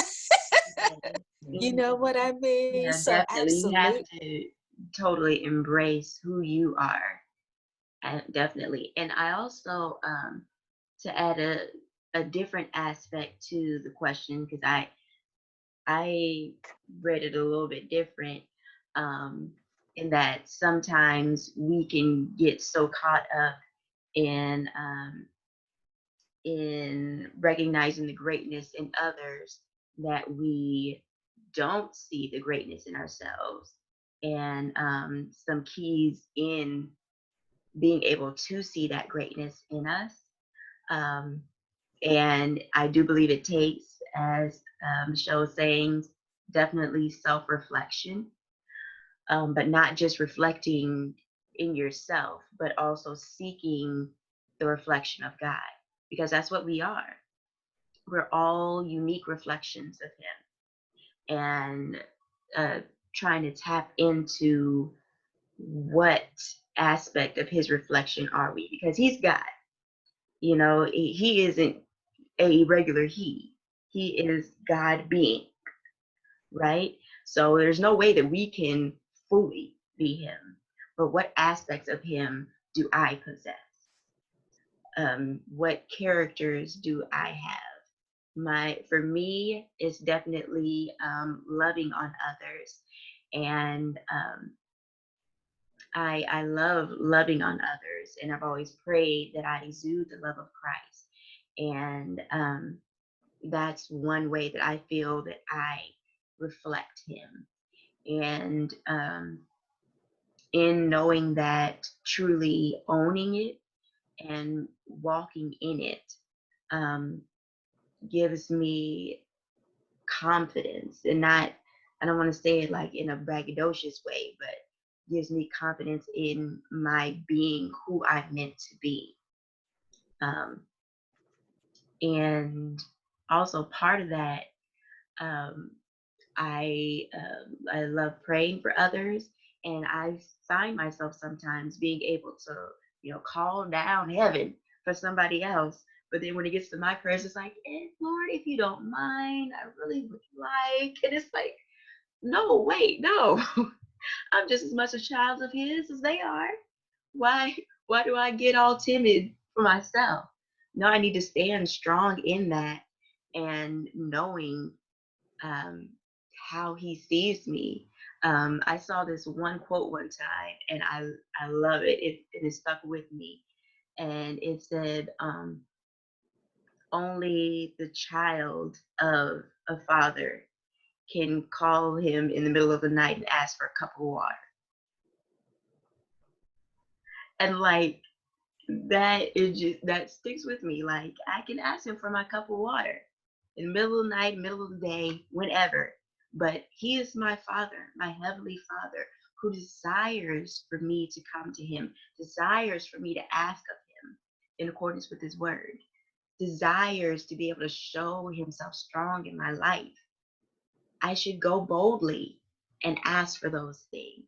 Speaker 5: You know what I mean?
Speaker 1: Yeah,
Speaker 5: So
Speaker 1: definitely. You have
Speaker 5: absolutely.
Speaker 1: to totally embrace who you are. Definitely. And I also, to add a different aspect to the question, because I read it a little bit different, um, in that sometimes we can get so caught up in recognizing the greatness in others that we don't see the greatness in ourselves. And some keys in being able to see that greatness in us. Um, and I do believe it takes, as Michelle was saying, definitely self reflection, but not just reflecting in yourself, but also seeking the reflection of God, because that's what we are. We're all unique reflections of Him, and trying to tap into what aspect of His reflection are we, because He's God. You know, He isn't a regular He is God being, right? So there's no way that we can fully be Him. But what aspects of Him do I possess? What characters do I have? For me, it's definitely loving on others, and I love loving on others, and I've always prayed that I exude the love of Christ, and that's one way that I feel that I reflect Him. And in knowing that, truly owning it and walking in it um, gives me confidence, and not, I don't want to say it like in a braggadocious way, but gives me confidence in my being who I'm meant to be. Um, and also part of that, um, I love praying for others, and I find myself sometimes being able to, you know, call down heaven for somebody else. But then when it gets to my prayers, it's like, Lord, if you don't mind, I really would like. And it's like, no, wait, no. I'm just as much a child of His as they are. Why? Why do I get all timid for myself? No, I need to stand strong in that, and knowing um, how He sees me. I saw this one quote one time, and I love it. It has stuck with me, and it said, "Only the child of a father can call him in the middle of the night and ask for a cup of water." And like that, it just that sticks with me. Like, I can ask Him for my cup of water in the middle of the night, middle of the day, whenever. But He is my Father, my Heavenly Father, who desires for me to come to Him, desires for me to ask of Him in accordance with His word, desires to be able to show Himself strong in my life. I should go boldly and ask for those things.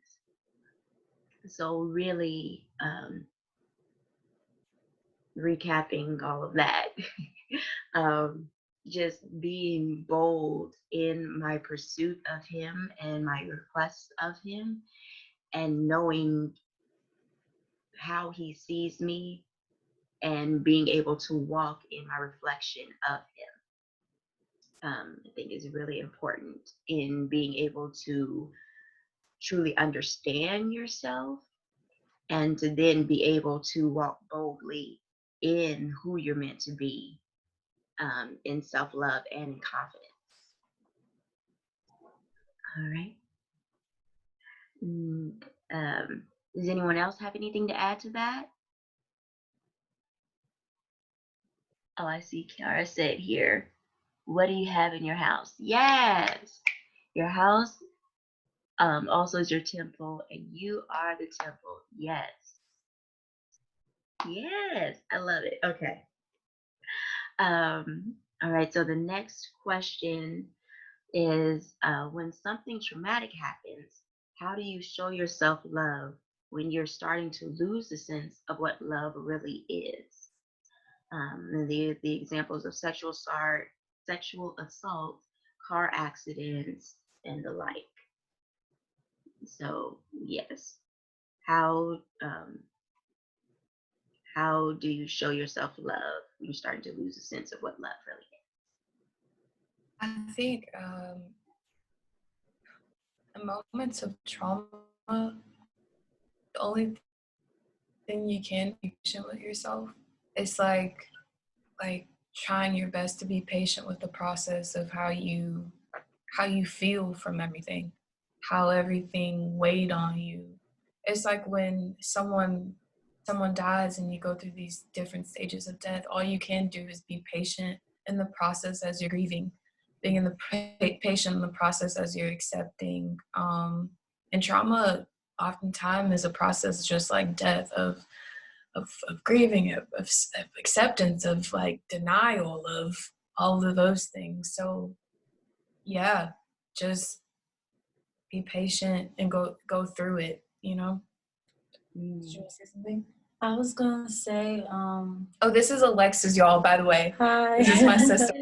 Speaker 1: So really, recapping all of that, um, just being bold in my pursuit of Him and my requests of Him, and knowing how He sees me, and being able to walk in my reflection of him. I think is really important in being able to truly understand yourself and to then be able to walk boldly in who you're meant to be, in self-love and in confidence. All right. Mm, does anyone else have anything to add to that? Oh, I see Kiara said here, what do you have in your house? Yes, your house also is your temple, and you are the temple. Yes. Yes, I love it. Okay. All right, so the next question is, when something traumatic happens, how do you show yourself love when you're starting to lose the sense of what love really is? And the examples of sexual assault, car accidents, and the like. So yes, how how do you show yourself love when you're starting to lose a sense of what love really
Speaker 2: I think in moments of trauma, the only thing you can be patient with yourself. It's like trying your best to be patient with the process of how you feel from everything, how everything weighed on you. It's like when someone dies and you go through these different stages of death, all you can do is be patient in the process as you're grieving, being in the patient in the process as you're accepting. And trauma oftentimes is a process just like death of grieving, of acceptance, of like denial, of all of those things. So yeah, just be patient and go through it, you know. Did you want to say something?
Speaker 8: I was gonna say,
Speaker 2: Oh, this is Alexis, y'all, by the way.
Speaker 8: hi.
Speaker 2: This is my sister.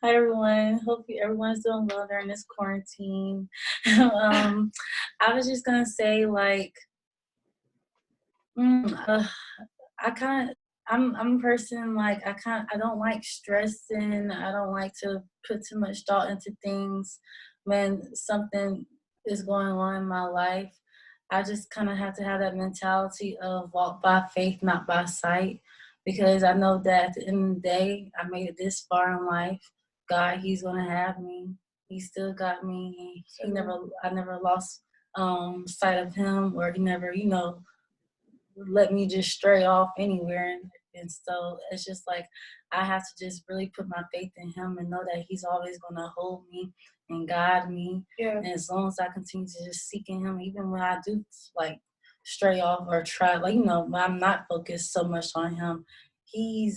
Speaker 8: Hi everyone. Hope everyone's doing well during this quarantine. I was just gonna say, like, I kind of, I'm a person like I don't like stressing. I don't like to put too much thought into things when something is going on in my life. I just kind of have to have that mentality of walk by faith, not by sight, because I know that at the end of the day, I made it this far in life. God, He's gonna have me. He still got me. I never lost sight of Him, or He never, let me just stray off anywhere. And so it's just like I have to just really put my faith in him and know that he's always going to hold me and guide me.
Speaker 2: Yeah.
Speaker 8: And as long as I continue to just seek in him, even when I do like stray off or try, like, when I'm not focused so much on him, he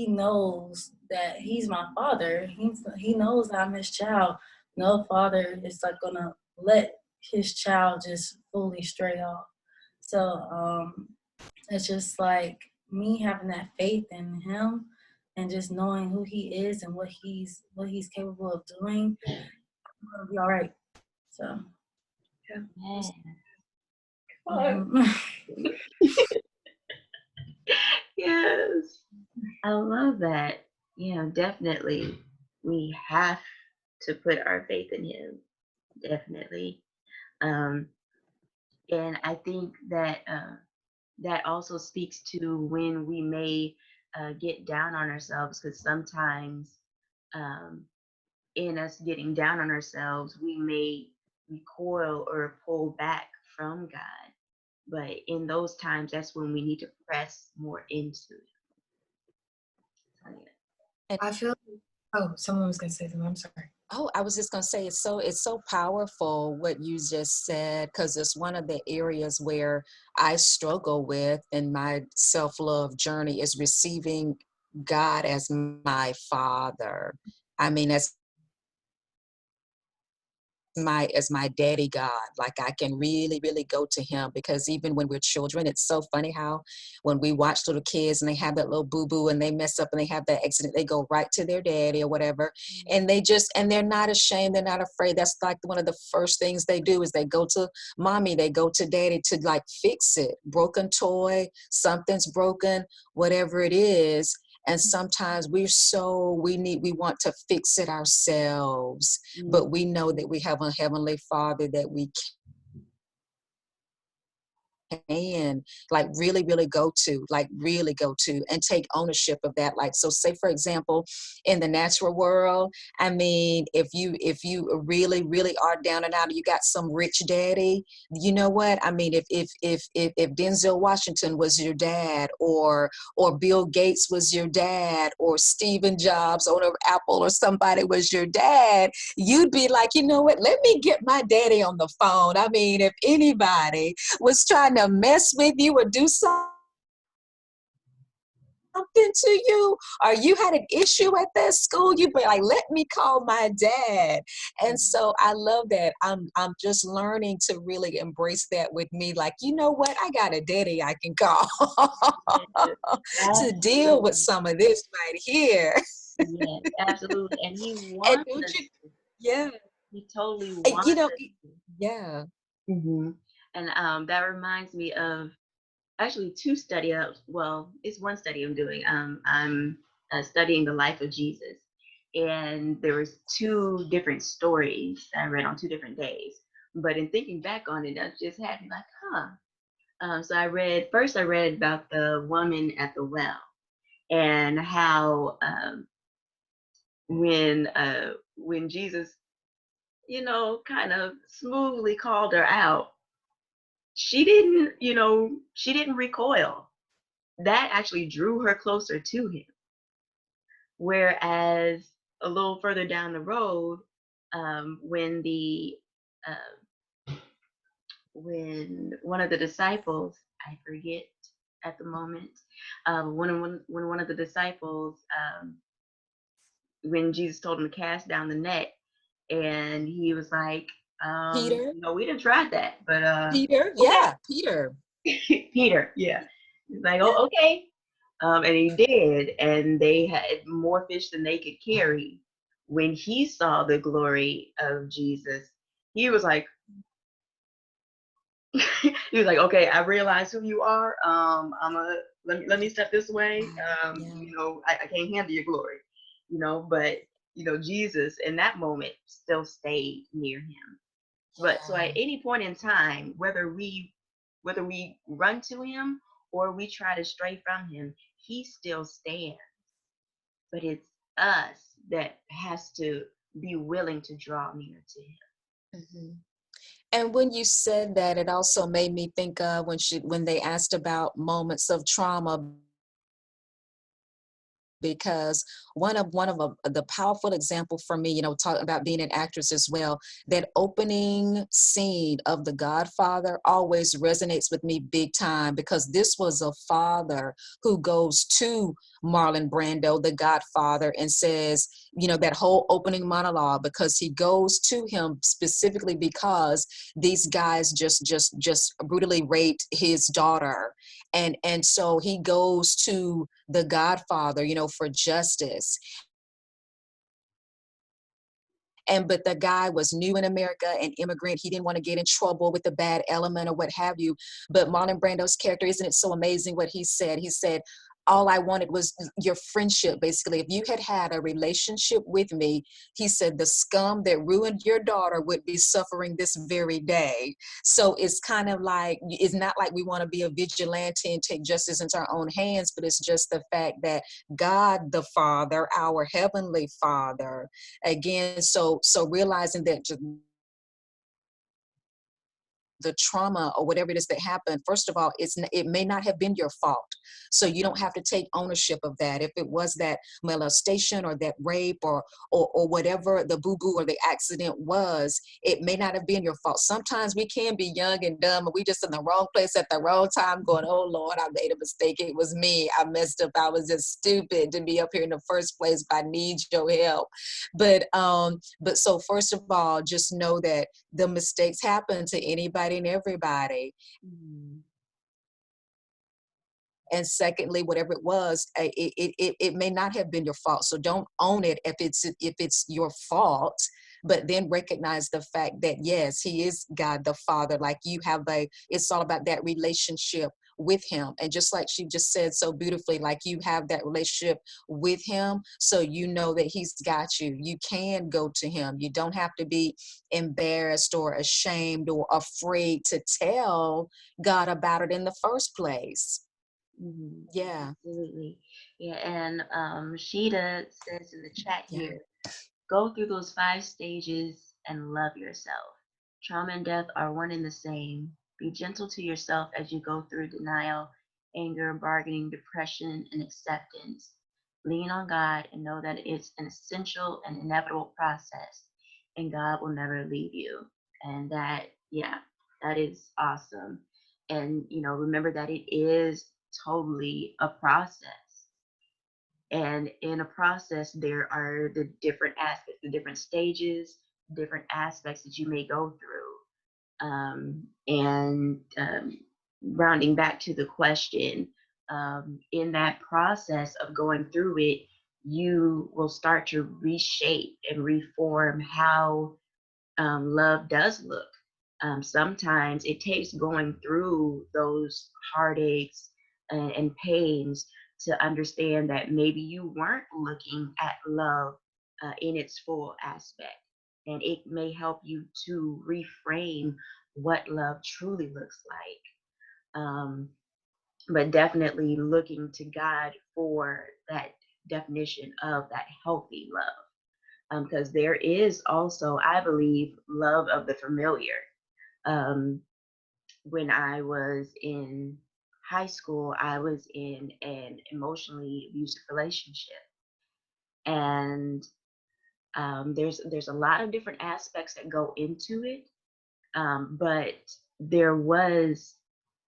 Speaker 8: knows that he's my father. He knows that I'm his child. No father is like gonna let his child just fully stray off. So it's just like me having that faith in him and just knowing who he is and what he's capable of doing. I'm gonna be all right. So
Speaker 1: is? Yes, I love that. Yeah, definitely. We have to put our faith in him. Definitely. Um, and I think that that also speaks to when we may get down on ourselves, because sometimes um, in us getting down on ourselves, we may recoil or pull back from God. But in those times, that's when we need to press more into it. So, yeah.
Speaker 2: I feel. Oh, someone was gonna say something. I'm sorry.
Speaker 5: Oh, I was just going to say it's so powerful what you just said, because it's one of the areas where I struggle with in my self-love journey is receiving God as my father. I mean, as my daddy God. Like I can really, really go to him, because even when we're children, it's so funny how when we watch little kids and they have that little boo-boo and they mess up and they have that accident, they go right to their daddy or whatever. And they're not ashamed, they're not afraid. That's like one of the first things they do is they go to mommy, they go to daddy to like fix it. Broken toy, something's broken, whatever it is. And sometimes we want to fix it ourselves, but we know that we have a heavenly Father that we can like really go to and take ownership of that. Like, so say for example, in the natural world, I mean, if you really are down and out, you got some rich daddy, you know what I mean, if Denzel Washington was your dad, or Bill Gates was your dad, or Stephen Jobs, owner of Apple, or somebody was your dad, you'd be like, you know what, let me get my daddy on the phone. I mean, if anybody was trying to mess with you or do something to you, or you had an issue at that school, you'd be like, let me call my dad. And so I love that. I'm just learning to really embrace that with me. Like, you know what? I got a daddy I can call to deal with some of this right here.
Speaker 1: Yes, absolutely. And he
Speaker 5: And
Speaker 1: wants
Speaker 5: don't
Speaker 1: us
Speaker 5: you,
Speaker 1: to.
Speaker 5: yeah,
Speaker 1: He totally wants
Speaker 5: you know,
Speaker 1: us to.
Speaker 5: yeah.
Speaker 1: And that reminds me of actually two study of, well, it's one study I'm doing. I'm studying the life of Jesus, and there was two different stories I read on two different days. But in thinking back on it, that just had me like, huh. So I read about the woman at the well, and how when Jesus, kind of smoothly called her out, she didn't recoil. That actually drew her closer to him. Whereas a little further down the road, when uh, when one of the disciples, I forget at the moment, when one of the disciples, when Jesus told him to cast down the net, and he was like,
Speaker 5: Peter,
Speaker 1: no, we didn't try that, but okay.
Speaker 5: yeah, Peter.
Speaker 1: Peter, yeah. He's like, oh, okay. And he did, and they had more fish than they could carry. When he saw the glory of Jesus, he was like, he was like, okay, I realize who you are. Let me step this way.
Speaker 5: Yeah.
Speaker 1: I can't handle your glory, but Jesus in that moment still stayed near him. But so at
Speaker 5: Yeah.
Speaker 1: any point in time, whether we run to him or we try to stray from him, he still stands. But it's us that has to be willing to draw near to him.
Speaker 5: Mhm. And when you said that, it also made me think of when they asked about moments of trauma, because the powerful example for me, talking about being an actress as well, that opening scene of The Godfather always resonates with me big time, because this was a father who goes to Marlon Brando, the Godfather, and says, that whole opening monologue, because he goes to him specifically because these guys just brutally raped his daughter. And so he goes to the Godfather, for justice. But the guy was new in America, an immigrant. He didn't want to get in trouble with the bad element or what have you. But Marlon Brando's character, isn't it so amazing what he said? He said, all I wanted was your friendship, basically. If you had had a relationship with me, he said, the scum that ruined your daughter would be suffering this very day. So it's kind of like, it's not like we want to be a vigilante and take justice into our own hands, but it's just the fact that God the Father, our Heavenly Father, again, so realizing that the trauma or whatever it is that happened, first of all, it may not have been your fault. So you don't have to take ownership of that. If it was that molestation or that rape or whatever the boo-boo or the accident was, it may not have been your fault. Sometimes we can be young and dumb and we just in the wrong place at the wrong time going, oh Lord, I made a mistake. It was me. I messed up. I was just stupid to be up here in the first place, but I need your help. But so first of all, just know that the mistakes happen to anybody and everybody. And secondly, whatever it was, it may not have been your fault. So don't own it if it's your fault, but then recognize the fact that yes, he is God the Father. Like you have it's all about that relationship with him. And just like she just said so beautifully, like you have that relationship with him, so you know that he's got you. You can go to him. You don't have to be embarrassed or ashamed or afraid to tell God about it in the first place. Yeah.
Speaker 1: Absolutely. Yeah, and Sheeta says in the chat
Speaker 5: Yeah.
Speaker 1: here, go through those 5 stages and love yourself. Trauma and death are one and the same. Be gentle to yourself as you go through denial, anger, bargaining, depression, and acceptance. Lean on God and know that it's an essential and inevitable process, and God will never leave you. And that, yeah, that is awesome. And, remember that it is totally a process. And in a process, there are the different aspects, the different stages, different aspects that you may go through. And rounding back to the question, in that process of going through it, you will start to reshape and reform how love does look. Sometimes it takes going through those heartaches and pains to understand that maybe you weren't looking at love in its full aspect. And it may help you to reframe what love truly looks like. But definitely looking to God for that definition of that healthy love. Because there is also, I believe, love of the familiar. When I was in high school, I was in an emotionally abusive relationship, and there's a lot of different aspects that go into it, but there was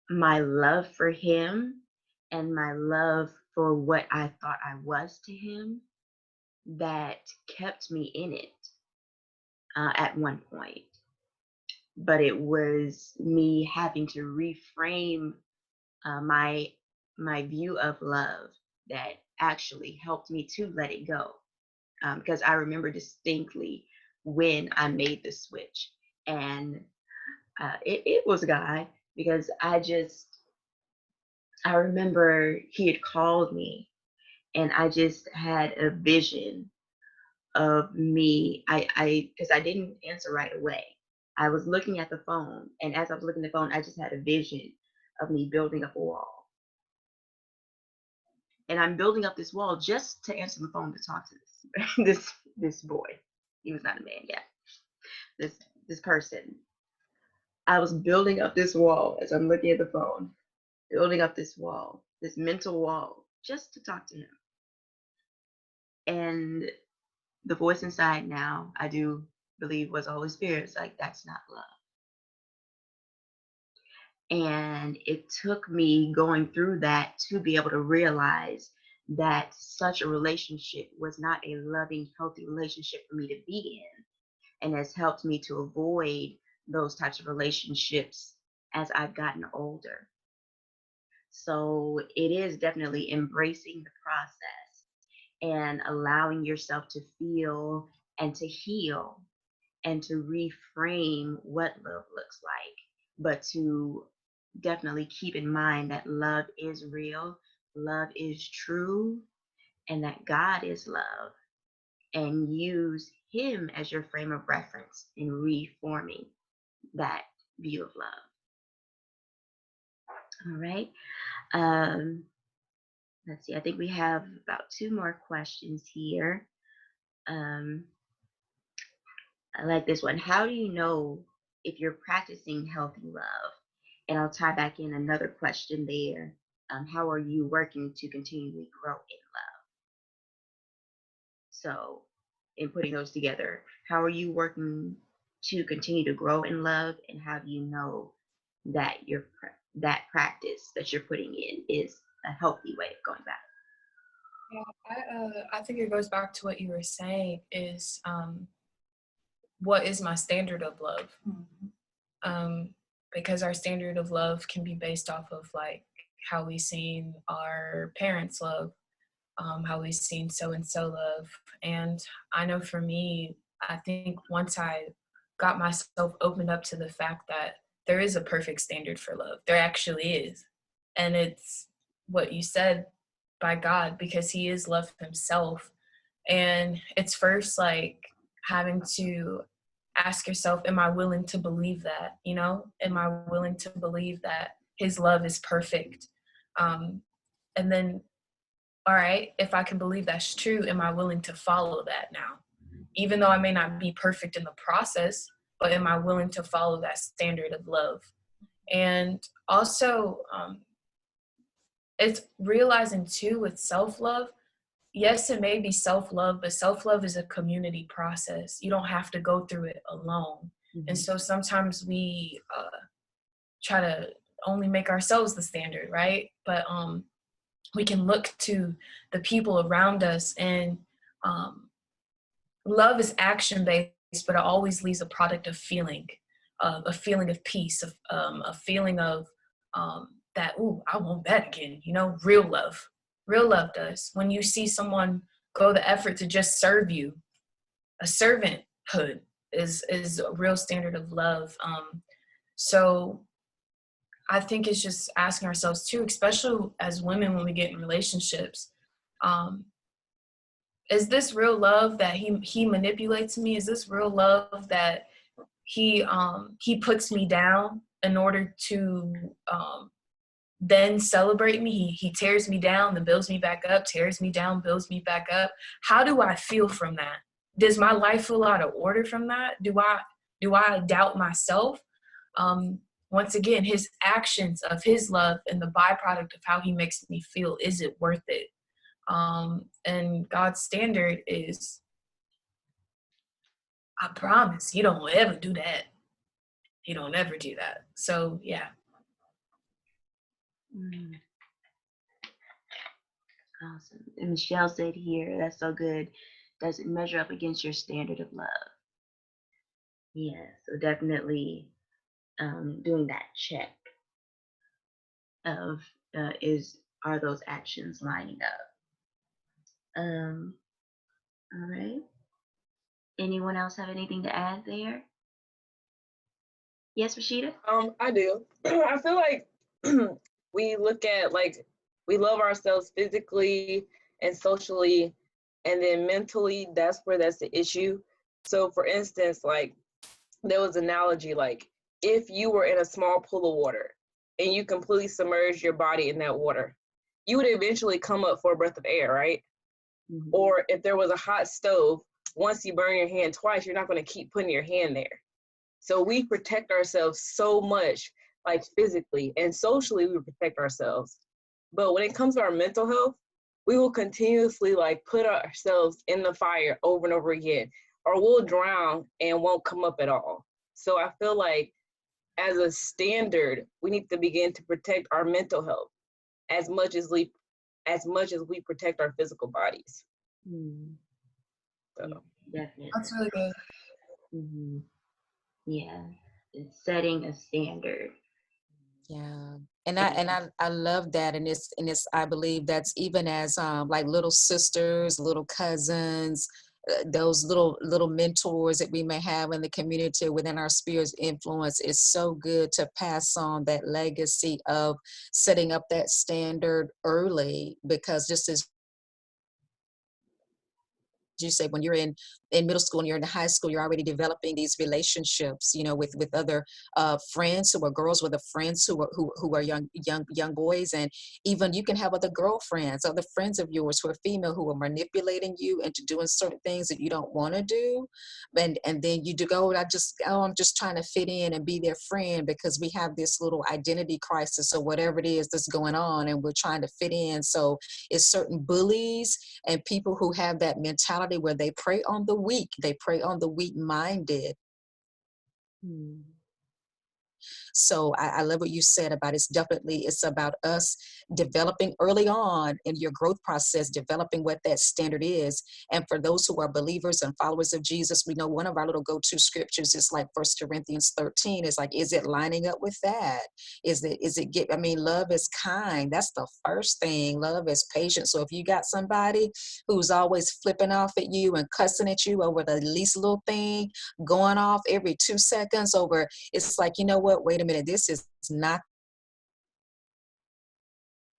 Speaker 1: my love for him and my love for what I thought I was to him that kept me in it at one point. But it was me having to reframe my view of love that actually helped me to let it go. Because I remember distinctly when I made the switch, and it was God, because I remember he had called me, and I just had a vision of me. Because I didn't answer right away. I was looking at the phone, and as I was looking at the phone, I just had a vision of me building up a wall. And I'm building up this wall just to answer the phone to talk to this boy. He was not a man yet. This person. I was building up this wall as I'm looking at the phone, building up this wall, this mental wall, just to talk to him. And the voice inside now, I do believe, was the Holy Spirit. It's like, that's not love. And it took me going through that to be able to realize that such a relationship was not a loving, healthy relationship for me to be in, and has helped me to avoid those types of relationships as I've gotten older. So it is definitely embracing the process and allowing yourself to feel and to heal and to reframe what love looks like, but to definitely keep in mind that love is real, love is true, and that God is love, and use him as your frame of reference in reforming that view of love. All right. Let's see. I think we have about 2 more questions here. I like this one. How do you know if you're practicing healthy love, and I'll tie back in another question there. How are you working to continually grow in love? So, in putting those together, how are you working to continue to grow in love, and how do you know that that practice that you're putting in is a healthy way of going about
Speaker 2: Yeah, I think it goes back to what you were saying is what is my standard of love? Because our standard of love can be based off of like how we seen our parents love, how we seen so and so love. And I know for me, I think once I got myself opened up to the fact that there is a perfect standard for love, there actually is. And it's what you said, by God, because he is love himself. And it's first like having to ask yourself, am I willing to believe that? You know, am I willing to believe that his love is perfect? And then, all right, if I can believe that's true, am I willing to follow that now? Even though I may not be perfect in the process, but am I willing to follow that standard of love? And also, it's realizing too with self-love, yes, it may be self-love, but self-love is a community process. You don't have to go through it alone. And so sometimes we try to only make ourselves the standard, right? But we can look to the people around us, and love is action-based, but it always leaves a product of feeling of peace, of a feeling of that, ooh, I want that again, you know, real love. Real love does. When you see someone go the effort to just serve you, a servanthood is a real standard of love. So I think it's just asking ourselves too, especially as women when we get in relationships, is this real love that he manipulates me? Is this real love that he puts me down in order to then celebrate me? He tears me down, then builds me back up, tears me down, builds me back up. How do I feel from that? Does my life feel out of order from that? Do I doubt myself? Once again, his actions of his love and the byproduct of how he makes me feel, is it worth it? And God's standard is, I promise, he don't ever do that. He don't ever do that. So yeah.
Speaker 1: Awesome. And Michelle said here, that's so good. Does it measure up against your standard of love? Yeah, so definitely doing that check of are those actions lining up? All right. Anyone else have anything to add there? Yes, Rashida?
Speaker 4: I do. I feel like we look at like we love ourselves physically and socially, and then mentally, that's the issue. So for instance, like there was an analogy, like if you were in a small pool of water and you completely submerged your body in that water, you would eventually come up for a breath of air, right? Or if there was a hot stove, once you burn your hand twice, you're not going to keep putting your hand there. So we protect ourselves so much, like physically and socially, we protect ourselves. But when it comes to our mental health, we will continuously like put ourselves in the fire over and over again, or we'll drown and won't come up at all. So I feel like as a standard, we need to begin to protect our mental health as much as we protect our physical bodies. So.
Speaker 1: Definitely.
Speaker 2: That's really good.
Speaker 1: Yeah, it's setting a standard.
Speaker 5: Yeah. And I love that. And it's I believe that's even as like little sisters, little cousins, those little mentors that we may have in the community within our spheres of influence. It's so good to pass on that legacy of setting up that standard early, because just as you say when you're in middle school and you're in high school, you're already developing these relationships, with other friends who are girls, with the friends who are young boys, and even you can have other girlfriends, other friends of yours who are female who are manipulating you into doing certain things that you don't want to do, and then you do go, I'm just trying to fit in and be their friend because we have this little identity crisis or whatever it is that's going on, and we're trying to fit in. So it's certain bullies and people who have that mentality where they prey on the weak. They prey on the weak-minded. So I love what you said about it's about us developing early on in your growth process, developing what that standard is. And for those who are believers and followers of Jesus, we know one of our little go-to scriptures is like 1 Corinthians 13. It's like, is it lining up with that? Love is kind. That's the first thing. Love is patient. So if you got somebody who's always flipping off at you and cussing at you over the least little thing, going off every 2 seconds over, it's like, you know what, wait a minute, this is not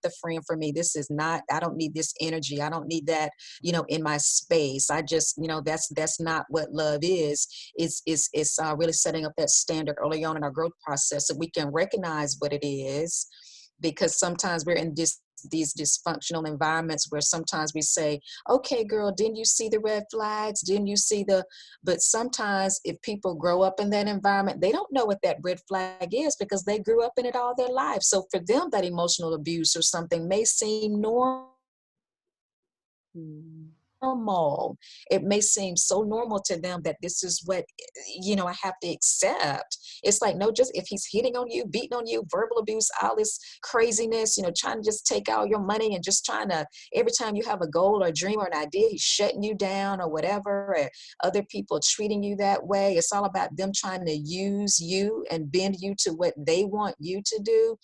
Speaker 5: the friend for me. This is not, I don't need this energy. I don't need that, in my space. I just, that's not what love is. It's really setting up that standard early on in our growth process so we can recognize what it is, because sometimes we're in these dysfunctional environments where sometimes we say, okay, girl, didn't you see the red flags? Didn't you see but sometimes if people grow up in that environment, they don't know what that red flag is because they grew up in it all their life. So for them, that emotional abuse or something may seem normal. It may seem so normal to them that this is what, I have to accept. It's like, no, just if he's hitting on you, beating on you, verbal abuse, all this craziness, trying to just take all your money and just trying to, every time you have a goal or a dream or an idea, he's shutting you down or whatever, or other people treating you that way. It's all about them trying to use you and bend you to what they want you to do.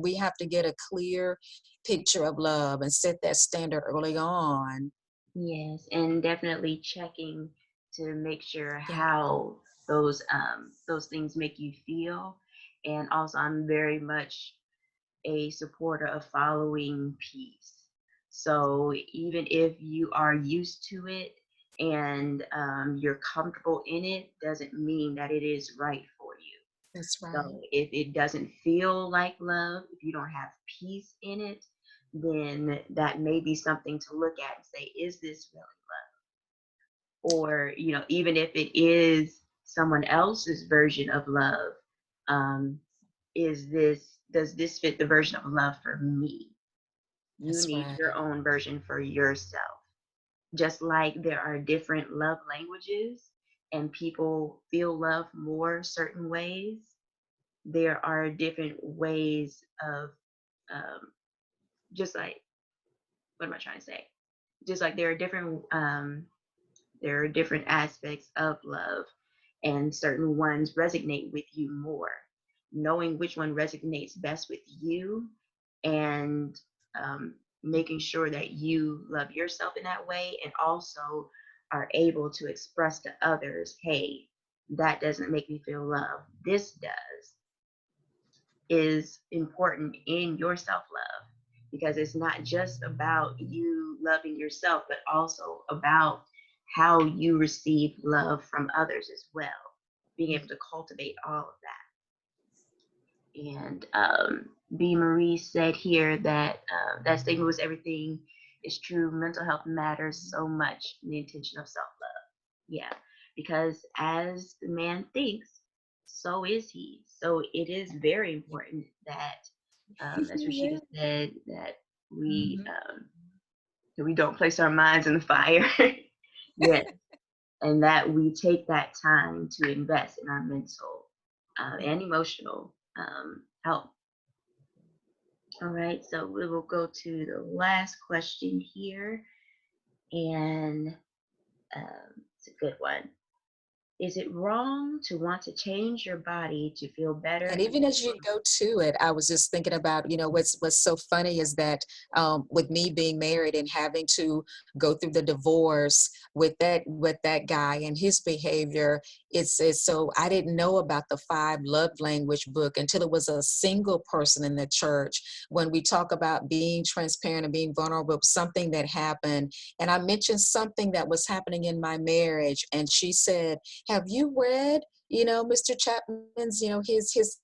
Speaker 5: We have to get a clear picture of love and set that standard early on.
Speaker 1: Yes, and definitely checking to make sure
Speaker 5: Yeah.
Speaker 1: how those things make you feel. And also, I'm very much a supporter of following peace. So even if you are used to it and you're comfortable in it, doesn't mean that it is right for you.
Speaker 5: That's right.
Speaker 1: So if it doesn't feel like love, if you don't have peace in it, then that may be something to look at and say, is this really love? Or, even if it is someone else's version of love, um, does this fit the version of love for me? You
Speaker 5: That's
Speaker 1: need
Speaker 5: right.
Speaker 1: your own version for yourself. Just like there are different love languages and people feel love more certain ways, there are different ways of just like, what am I trying to say? Just like there are different aspects of love, and certain ones resonate with you more. Knowing which one resonates best with you, and making sure that you love yourself in that way, and also are able to express to others, hey, that doesn't make me feel love, this does, is important in your self love, because it's not just about you loving yourself, but also about how you receive love from others as well. Being able to cultivate all of that. And B. Marie said here that that statement was, everything is true. Mental health matters so much in the intention of self love. Yeah, because as the man thinks, so is he. So it is very important that as Rashida said, that we don't place our minds in the fire. Yes, and that we take that time to invest in our mental and emotional health. All right, so we will go to the last question here, and it's a good one. Is it wrong to want to change your body to feel better?
Speaker 5: And even as you go to it, I was just thinking about, what's so funny is that with me being married and having to go through the divorce with that guy and his behavior, it's so I didn't know about the 5 love language book until it was a single person in the church. When we talk about being transparent and being vulnerable, something that happened, and I mentioned something that was happening in my marriage, and she said, "Have you read?" Mr. Chapman's, his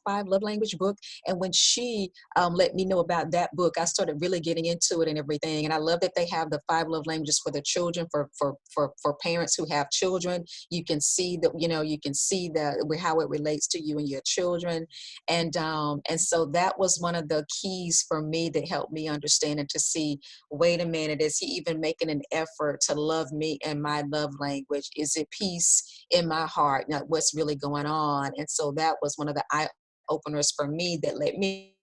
Speaker 5: 5 love language book. And when she let me know about that book, I started really getting into it and everything. And I love that they have the 5 love languages for the children, for parents who have children. You can see that, you can see that how it relates to you and your children. And so that was one of the keys for me that helped me understand and to see, wait a minute, is he even making an effort to love me and my love language? Is it peace in my heart? Now, what's really going on? And so that was one of the eye openers for me that let me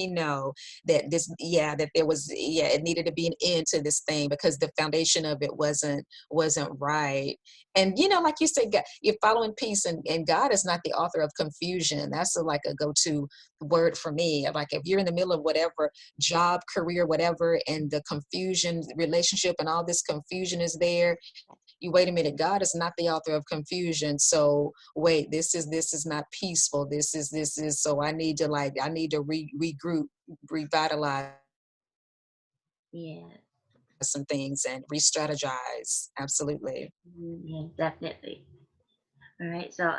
Speaker 5: know that that there was, it needed to be an end to this thing, because the foundation of it wasn't right. And like you said, God, you're following peace, and God is not the author of confusion. That's like a go-to word for me. Like, if you're in the middle of whatever job, career, whatever, and the confusion, relationship, and all this confusion is there, you wait a minute, God is not the author of confusion. So wait, this is not peaceful. This is so I need to regroup, revitalize
Speaker 1: Yeah,
Speaker 5: some things and re-strategize. Absolutely.
Speaker 1: yeah, definitely. All right, so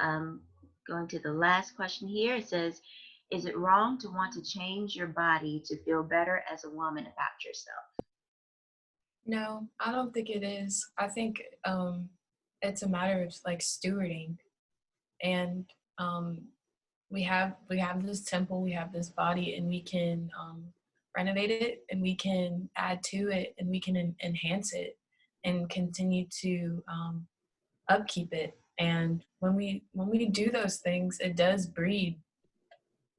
Speaker 1: going to the last question here. It says, is it wrong to want to change your body to feel better as a woman about yourself?
Speaker 2: No, I don't think it is. I think it's a matter of like stewarding, and um, we have this temple, we have this body, and we can renovate it, and we can add to it, and we can enhance it, and continue to upkeep it. And when we do those things, it does breed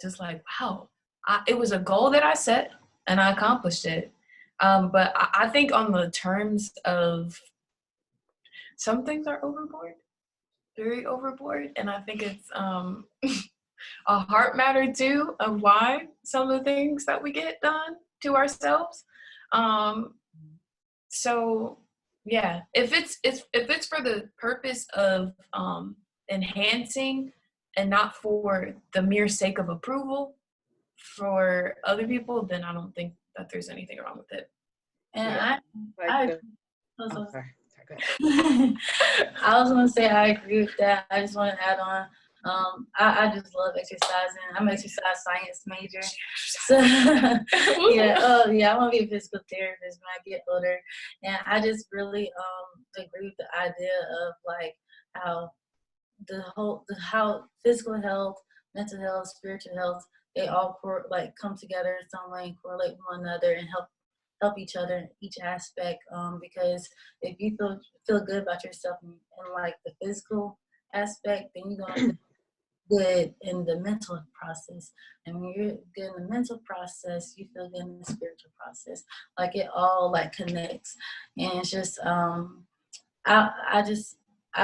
Speaker 2: just like, wow, it was a goal that I set and I accomplished it. But I think on the terms of some things are overboard, very overboard, and I think it's a heart matter too of why some of the things that we get done to ourselves. Um, so yeah, if it's for the purpose of enhancing and not for the mere sake of approval for other people, then I don't think that there's anything wrong with it.
Speaker 8: And
Speaker 4: Yeah.
Speaker 8: I
Speaker 4: Like
Speaker 8: oh,
Speaker 4: oh,
Speaker 8: so-
Speaker 4: sorry. Sorry, go ahead.
Speaker 8: I was gonna say I agree with that. I just want to add on. I just love exercising. I'm an exercise science major, so yeah. Oh yeah, I want to be a physical therapist when I get older, and I just really agree with the idea of like how how physical health, mental health, spiritual health, they all come together in some way and correlate with one another and help each other in each aspect. Because if you feel good about yourself in like the physical aspect, then you're gonna feel good in the mental process. And when you're good in the mental process, you feel good in the spiritual process. Like it all like connects. And it's just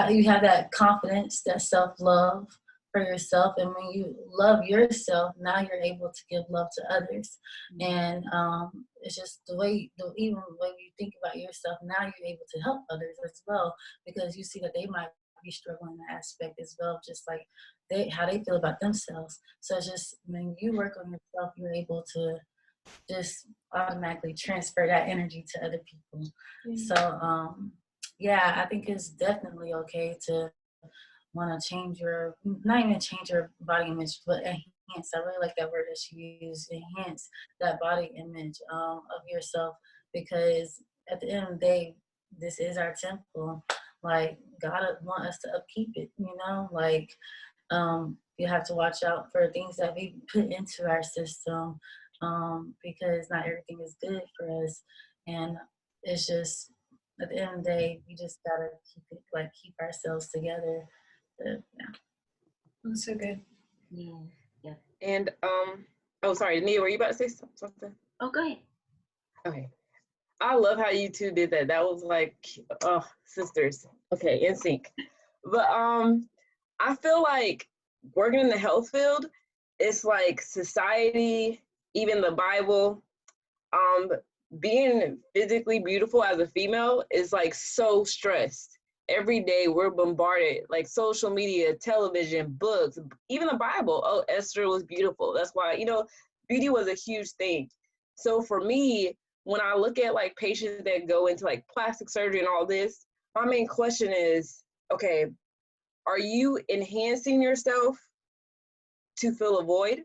Speaker 8: you have that confidence, that self-love for yourself, and when you love yourself, now you're able to give love to others. And it's just even the way you think about yourself, now you're able to help others as well, because you see that they might be struggling in that aspect as well, just like how they feel about themselves. So it's just when you work on yourself, you're able to just automatically transfer that energy to other people. So yeah, I think it's definitely okay to want to not even change your body image, but enhance. I really like that word that she used, enhance that body image of yourself, because at the end of the day, this is our temple. Like God want us to upkeep it, like you have to watch out for things that we put into our system, because not everything is good for us. And it's just, at the end of the day, we just gotta keep ourselves together. But, yeah.
Speaker 2: That's so good.
Speaker 1: Yeah, yeah.
Speaker 4: And oh, sorry, Nia, were you about to say something?
Speaker 1: Oh, go ahead.
Speaker 4: Okay. I love how you two did that. That was like, oh, sisters. Okay, in sync. But I feel like working in the health field, it's like society, even the Bible, um, being physically beautiful as a female is like so stressed. Every day we're bombarded, like social media, television, books, even the Bible. Oh, Esther was beautiful. That's why, beauty was a huge thing. So for me, when I look at like patients that go into like plastic surgery and all this, my main question is, okay, are you enhancing yourself to fill a void?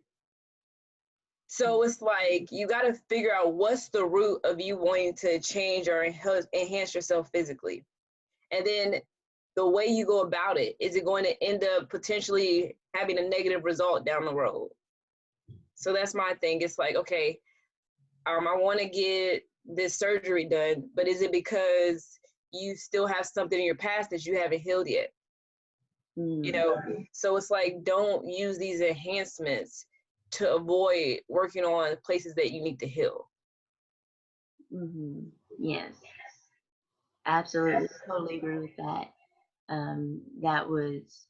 Speaker 4: So it's like you got to figure out what's the root of you wanting to change or enhance yourself physically. And then the way you go about it, is it going to end up potentially having a negative result down the road? So that's my thing. It's like, okay, I want to get this surgery done, but is it because you still have something in your past that you haven't healed yet? So it's like, don't use these enhancements to avoid working on places that you need to heal.
Speaker 1: Yes, absolutely, totally agree with that. That was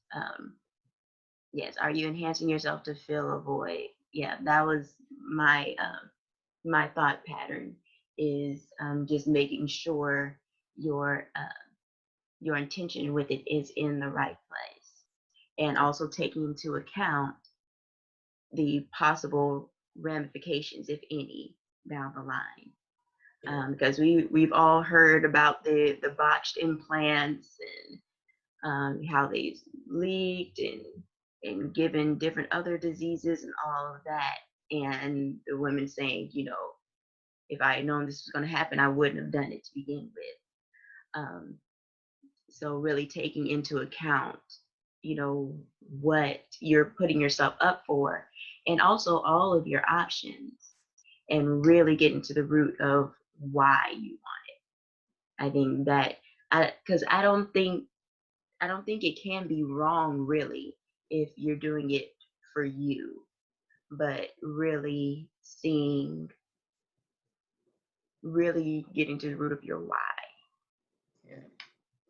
Speaker 1: yes. Are you enhancing yourself to fill a void? Yeah, that was my thought pattern. Is just making sure your your intention with it is in the right place, and also taking into account the possible ramifications, if any, down the line. Because we've all heard about the botched implants and how they leaked and given different other diseases and all of that. And the women saying, if I had known this was going to happen, I wouldn't have done it to begin with. So really taking into account, what you're putting yourself up for, and also all of your options, and really getting to the root of why you want it. I think that because I don't think it can be wrong really if you're doing it for you, but really getting to the root of your why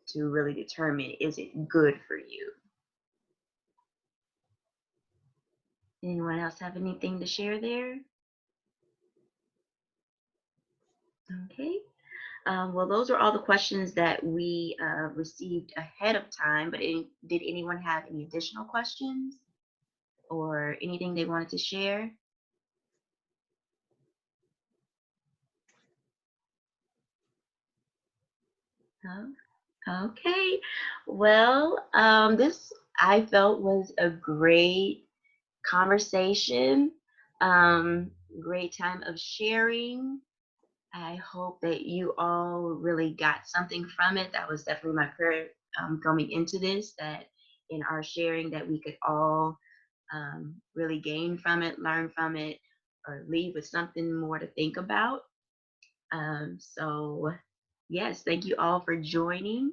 Speaker 1: to really determine, is it good for you? Anyone else have anything to share there? Okay. Well, those are all the questions that we received ahead of time, but did anyone have any additional questions or anything they wanted to share? Okay. Well, this I felt was a great conversation, great time of sharing. I hope that you all really got something from it. That was definitely my prayer going into this, that in our sharing that we could all really gain from it, learn from it, or leave with something more to think about. So yes, thank you all for joining.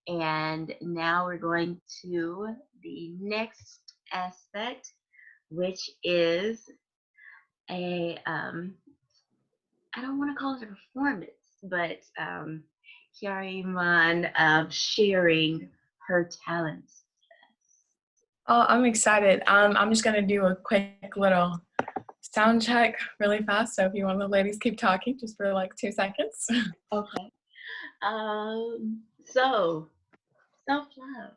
Speaker 1: And now we're going to the next aspect, which is I don't want to call it a performance, but Kiara Iman sharing her talents.
Speaker 2: Oh, I'm excited. I'm just gonna do a quick little sound check really fast. So if you want the ladies keep talking just for like 2 seconds.
Speaker 1: Okay. So self-love.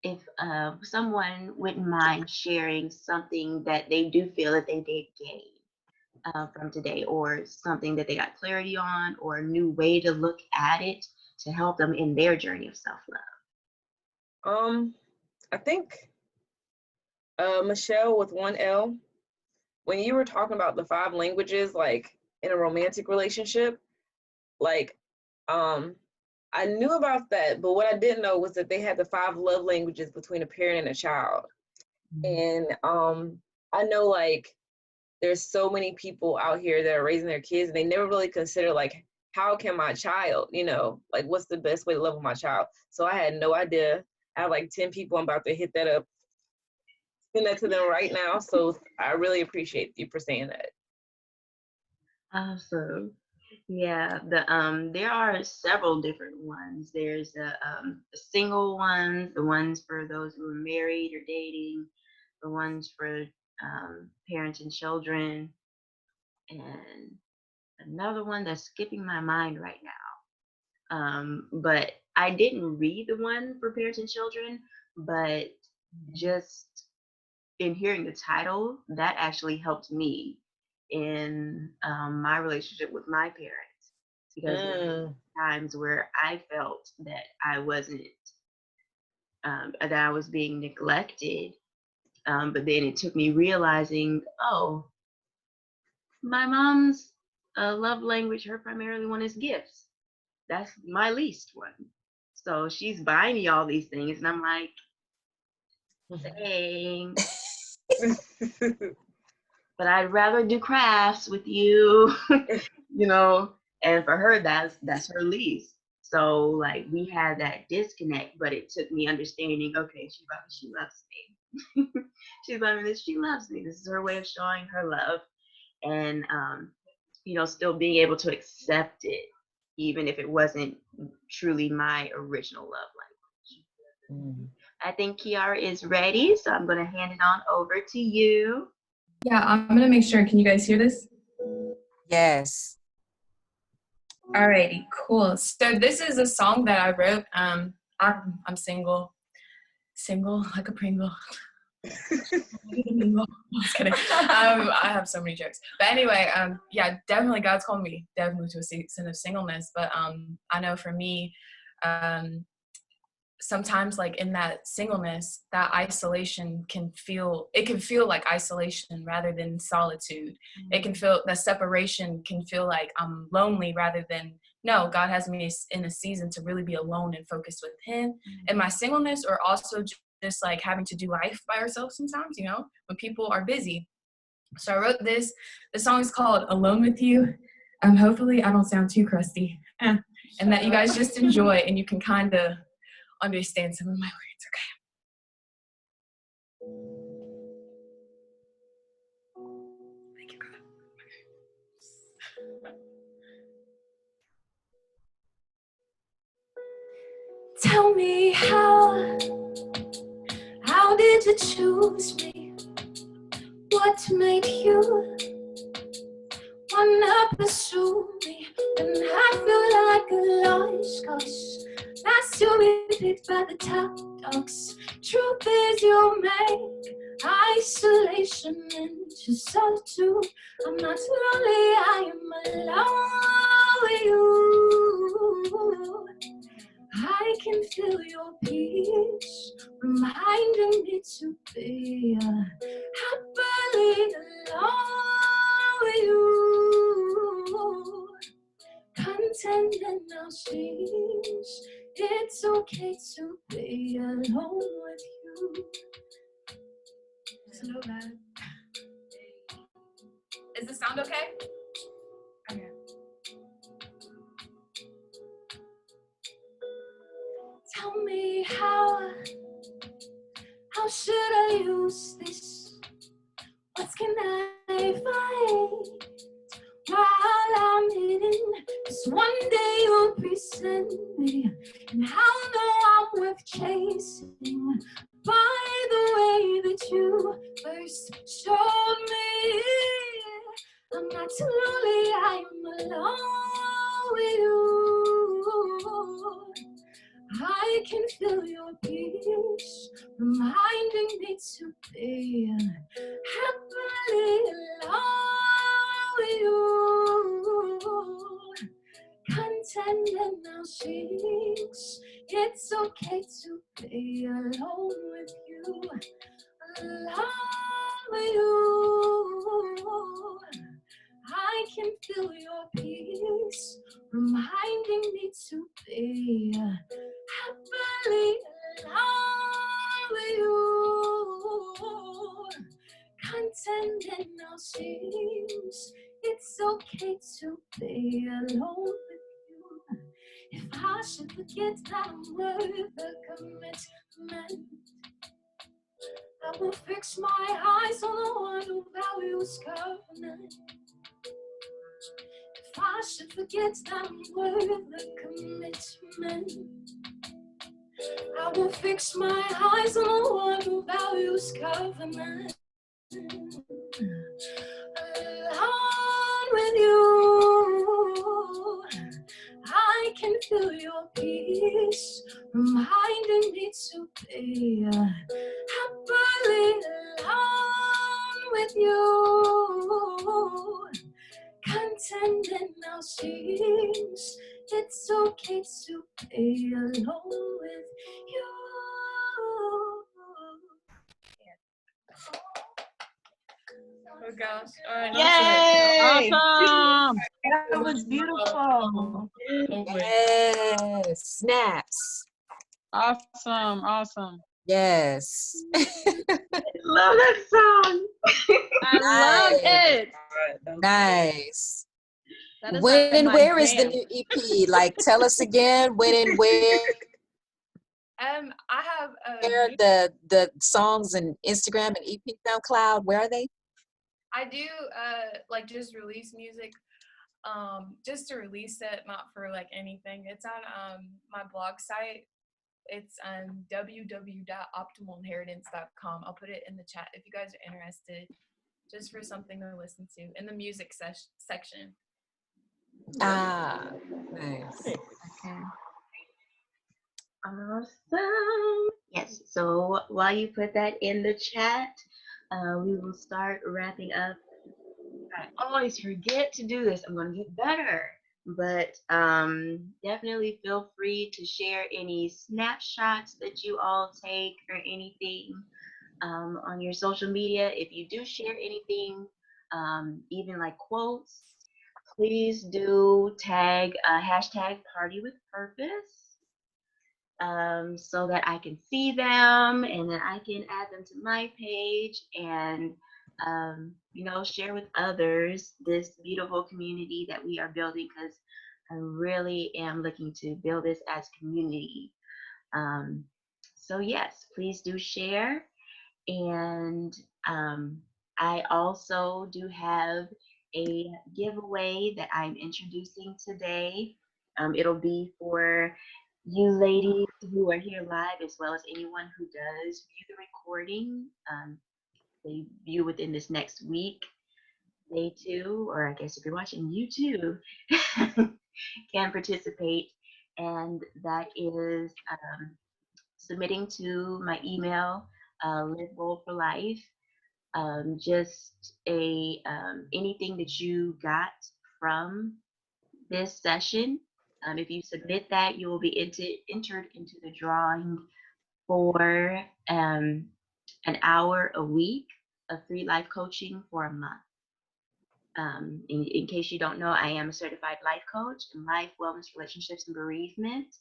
Speaker 1: If someone wouldn't mind sharing something that they do feel that they did gain from today, or something that they got clarity on, or a new way to look at it to help them in their journey of self-love.
Speaker 4: I think Michelle with 1L, when you were talking about the 5 languages, like in a romantic relationship, like I knew about that, but what I didn't know was that they had the 5 love languages between a parent and a child. And I know like there's so many people out here that are raising their kids and they never really consider like, how can my child, like what's the best way to love with my child? So I had no idea. I have like 10 people I'm about to hit that up Send that to them right now. So I really appreciate you for saying that.
Speaker 1: Awesome. Yeah, there are several different ones. There's the single ones, the ones for those who are married or dating, the ones for parents and children, and another one that's skipping my mind right now. But I didn't read the one for parents and children, but just in hearing the title, that actually helped me in my relationship with my parents, because there were times where I felt that I wasn't, that I was being neglected. But then it took me realizing, oh, my mom's love language, her primarily one is gifts. That's my least one. So she's buying me all these things, and I'm like, thanks. But I'd rather do crafts with you, you know. And for her, that's her least. So like we had that disconnect, but it took me understanding. Okay, she loves me. She's loving this. She loves me. This is her way of showing her love, and still being able to accept it, even if it wasn't truly my original love language. I think Kiara is ready, so I'm going to hand it on over to you.
Speaker 2: Yeah, I'm gonna make sure. Can you guys hear this?
Speaker 5: Yes.
Speaker 2: Alrighty, cool. So this is a song that I wrote. I'm single like a Pringle. I'm just kidding. I have so many jokes, but anyway, yeah, definitely God's called me definitely to a season of singleness. But I know for me, sometimes like in that singleness, that isolation can feel like isolation rather than solitude. It can feel that separation can feel like I'm lonely rather than, no, God has me in a season to really be alone and focused with him. And my singleness, or also just like having to do life by ourselves sometimes, when people are busy. So I wrote this. The song is called Alone With You. Hopefully I don't sound too crusty, and that you guys just enjoy and you can kind of understand some of my words, okay? Thank you, God. Tell me how did you choose me? What made you wanna pursue me? And I feel like a lost cause. Last you be picked by the top dogs. Truth is you make isolation into solitude. I'm not lonely, I am alone with you. I can feel your peace, reminding me to be happily alone with you. Content in our dreams, it's okay to be alone with you. Just know that. Is the sound okay? Okay. Tell me how should I use this? What can I find while I'm hidden? 'Cause one day you'll present me, and I'll know I'm worth chasing by the way that you first showed me. I'm not too lonely, I'm alone with you. I can feel your peace, reminding me to be happily alone with you. Content in our sheets, it's okay to be alone with you. Alone with you. I can feel your peace, reminding me to be happily alone with you. Content in our dreams, it's okay to be alone with you. If I should forget that I'm worth the commitment, I will fix my eyes on the one who values covenant. If I should forget that I'm worth the commitment, I will fix my eyes on the one who values covenant. Alone with you, I can feel your peace, reminding me to be happily alone with you. Content in our scenes, it's okay to be alone with you. Oh gosh. All right.
Speaker 6: Yay! Awesome.
Speaker 3: That was beautiful.
Speaker 5: Yes. Snaps.
Speaker 6: Awesome. Awesome.
Speaker 5: Yes.
Speaker 1: Love that song.
Speaker 6: I love it.
Speaker 5: Nice.
Speaker 7: That is
Speaker 5: When
Speaker 7: like
Speaker 5: and
Speaker 7: my
Speaker 5: where is the
Speaker 7: jam.
Speaker 5: new EP? Like, tell us again, when and where
Speaker 2: I have
Speaker 5: the songs and Instagram and EP, SoundCloud, where are they?
Speaker 2: I do like just release music, just to release it, not for like anything. It's on my blog site. It's www.optimalinheritance.com. I'll put it in the chat if you guys are interested, just for something to listen to in the music section.
Speaker 5: Ah, nice.
Speaker 1: Okay. Awesome. Yes. So while you put that in the chat, we will start wrapping up. I always forget to do this. I'm going to get better. But definitely feel free to share any snapshots that you all take or anything on your social media. If you do share anything, even like quotes, please do tag hashtag Party with Purpose, so that I can see them and then I can add them to my page and share with others this beautiful community that we are building, because I really am looking to build this as community. So yes, please do share. And I also do have a giveaway that I'm introducing today. It'll be for you ladies who are here live, as well as anyone who does view the recording. They view within this next week. They too, or I guess if you're watching YouTube, can participate. And that is submitting to my email, Live Bold for Life. Just anything that you got from this session. If you submit that, you will be entered into the drawing for an hour a week of free life coaching for a month. In case you don't know, I am a certified life coach in life, wellness, relationships, and bereavement.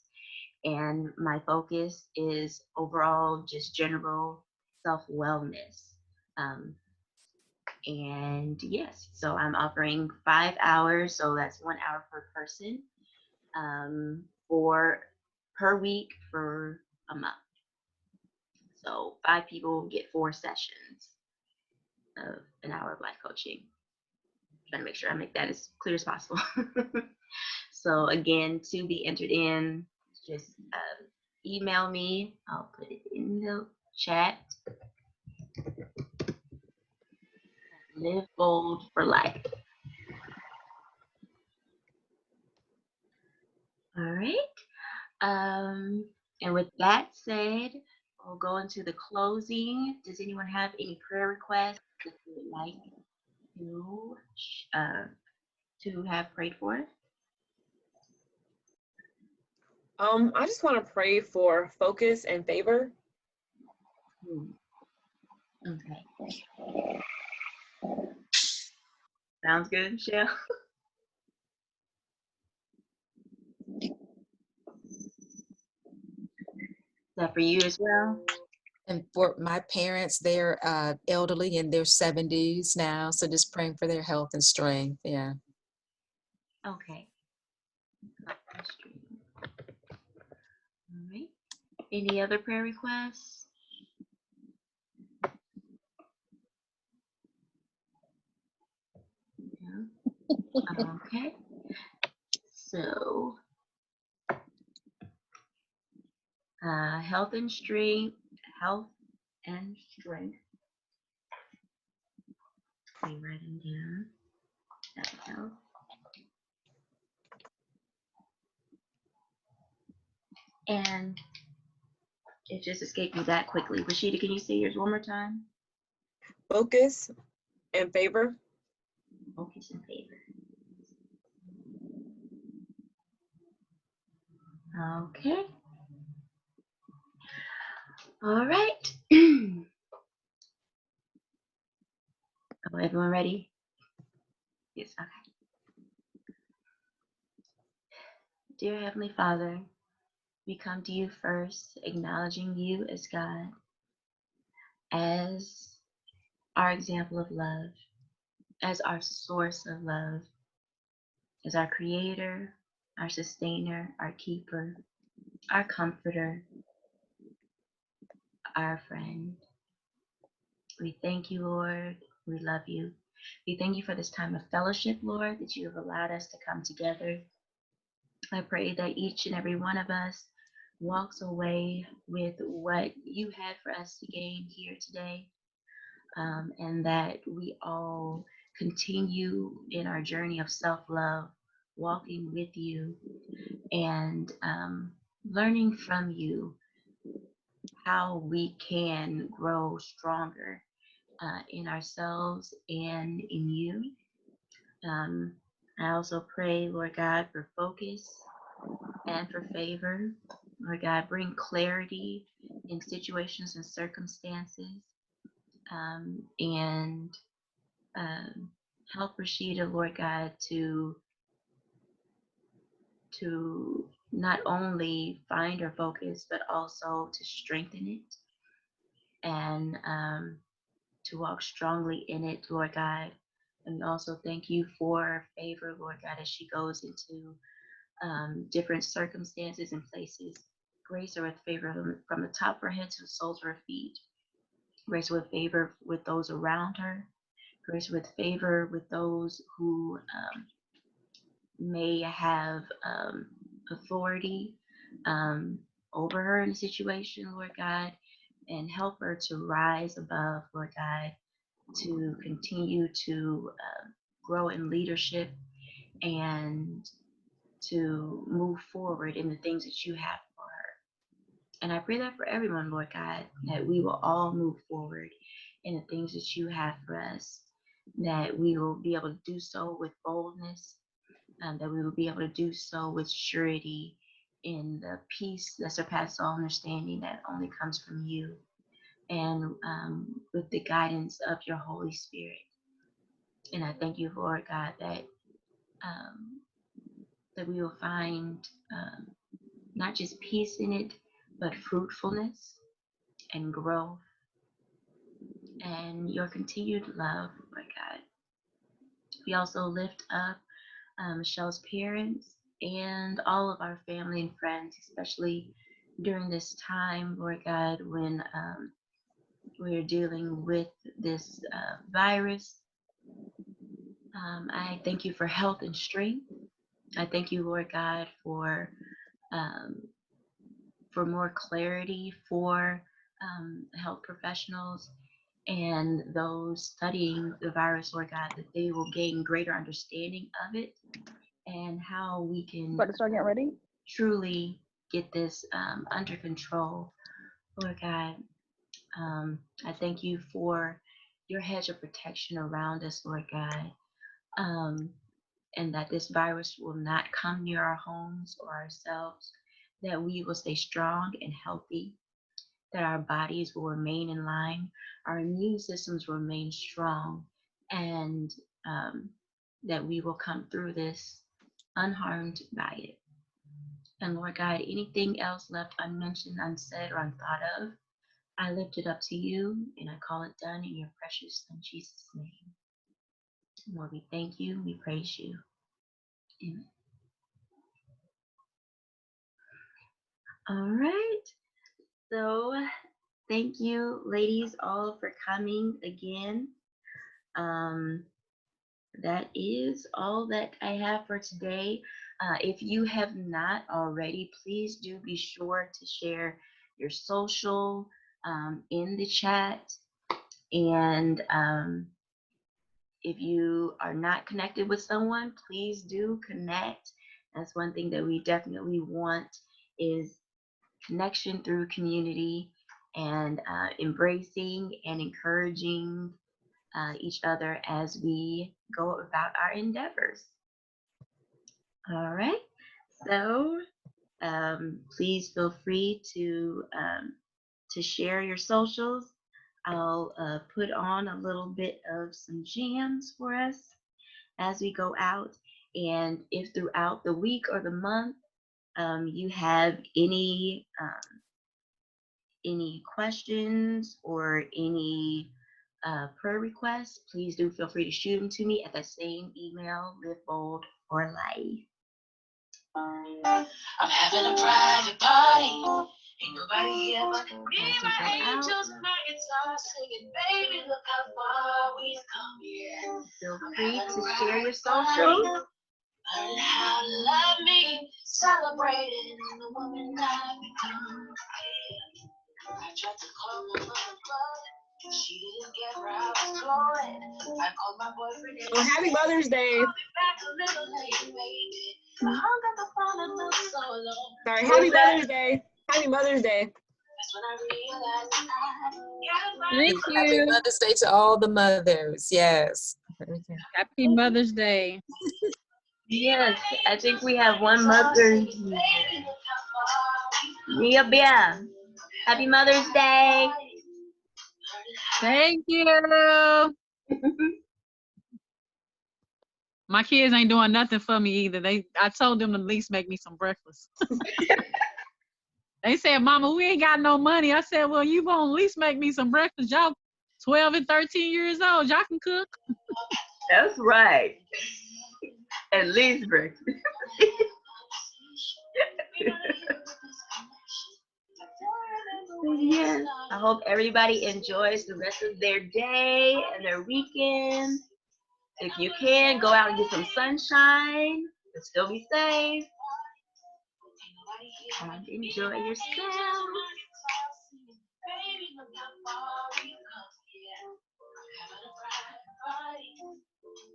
Speaker 1: And my focus is overall just general self-wellness. And yes, so I'm offering 5 hours, so that's 1 hour per person, for per week for a month. So 5 people get 4 sessions of an hour of life coaching. Trying to make sure I make that as clear as possible. So again, to be entered in, just email me. I'll put it in the chat. Live Bold for Life. All right. And with that said, we'll go into the closing. Does anyone have any prayer requests that they would like to have prayed for?
Speaker 4: I just want to pray for focus and favor.
Speaker 1: Okay. Sounds good, Michelle. Is that for you as well?
Speaker 5: And for my parents, they're elderly in their 70s now, so just praying for their health and strength. Yeah.
Speaker 1: Okay. All right. Any other prayer requests? Okay. So, health and strength. Health and strength. Let me write them down. Health. And it just escaped me that quickly. Rashida, can you say yours one more time?
Speaker 4: Focus and favor.
Speaker 1: Focus and favor. Okay. All right. Oh, everyone ready? Yes, okay. Dear Heavenly Father, we come to you first, acknowledging you as God, as our example of love, as our source of love, as our creator, our sustainer, our keeper, our comforter, our friend. We thank you, Lord. We love you. We thank you for this time of fellowship, Lord, that you have allowed us to come together. I pray that each and every one of us walks away with what you had for us to gain here today, and that we all continue in our journey of self-love, walking with you and learning from you how we can grow stronger in ourselves and in you. I also pray, Lord God, for focus and for favor. Lord God, bring clarity in situations and circumstances, and help Rashida, Lord God, to not only find her focus, but also to strengthen it and to walk strongly in it, Lord God. And also thank you for favor, Lord God, as she goes into different circumstances and places. Grace her with favor from the top of her head to the soles of her feet. Grace her with favor with those around her. Grace her with favor with those who may have authority over her in a situation, Lord God, and help her to rise above, Lord God, to continue to grow in leadership and to move forward in the things that you have for her. And I pray that for everyone, Lord God, that we will all move forward in the things that you have for us, that we will be able to do so with boldness, that we will be able to do so with surety in the peace that surpasses all understanding that only comes from you, and with the guidance of your Holy Spirit. And I thank you, Lord God, that that we will find not just peace in it, but fruitfulness and growth and your continued love, Lord God. We also lift up Michelle's parents and all of our family and friends, especially during this time, Lord God, when we're dealing with this virus. I thank you for health and strength. I thank you, Lord God, um, for more clarity for health professionals and those studying the virus, Lord God, that they will gain greater understanding of it and how we can
Speaker 7: About to start getting ready?
Speaker 1: truly get this under control, Lord God. I thank you for your hedge of protection around us, Lord God, and that this virus will not come near our homes or ourselves, that we will stay strong and healthy, that our bodies will remain in line, our immune systems will remain strong, and that we will come through this unharmed by it. And Lord God, anything else left unmentioned, unsaid, or unthought of, I lift it up to you and I call it done in your precious Son, Jesus' name. Lord, we thank you, we praise you. Amen. All right. So thank you, ladies, all for coming again. that is all that I have for today. If you have not already, please do be sure to share your social in the chat. And if you are not connected with someone, please do connect. That's one thing that we definitely want is connection through community and embracing and encouraging each other as we go about our endeavors. All right. So please feel free to share your socials. I'll put on a little bit of some jams for us as we go out. And if throughout the week or the month you have any questions or any prayer requests, please do feel free to shoot them to me at that same email, Live Bold for Life. I'm having a private party. Ain't nobody here but me, my angels, and my guitar singing. Baby, look how far we've come. Yeah. Feel free to share your socials. Learn how to love me, celebrating the woman I've become. Yeah. I tried to call my mother, but she didn't get where I was going. I called my boyfriend.
Speaker 4: Well, happy Mother's Day.
Speaker 1: I'll be back a little late, maybe. I hung up the phone and looked so long.
Speaker 4: Sorry, happy Mother's Day. Happy Mother's Day.
Speaker 1: That's when I realized I
Speaker 6: Thank
Speaker 5: Happy
Speaker 6: you.
Speaker 5: Mother's Day to all the mothers. Yes.
Speaker 6: Happy Mother's Day.
Speaker 1: Yes, I think we have one mother. Mia Bia. Happy Mother's Day.
Speaker 6: Thank you. My kids ain't doing nothing for me either. I told them to at least make me some breakfast. They said, Mama, we ain't got no money. I said, well, you gonna at least make me some breakfast. Y'all 12 and 13 years old. Y'all can cook.
Speaker 1: That's right. At least breakfast. Yes. I hope everybody enjoys the rest of their day and their weekend. If you can, go out and get some sunshine, but still be safe. And enjoy yourself.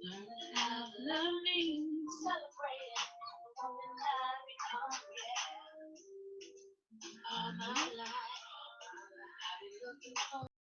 Speaker 1: Learn how to love me, celebrate it.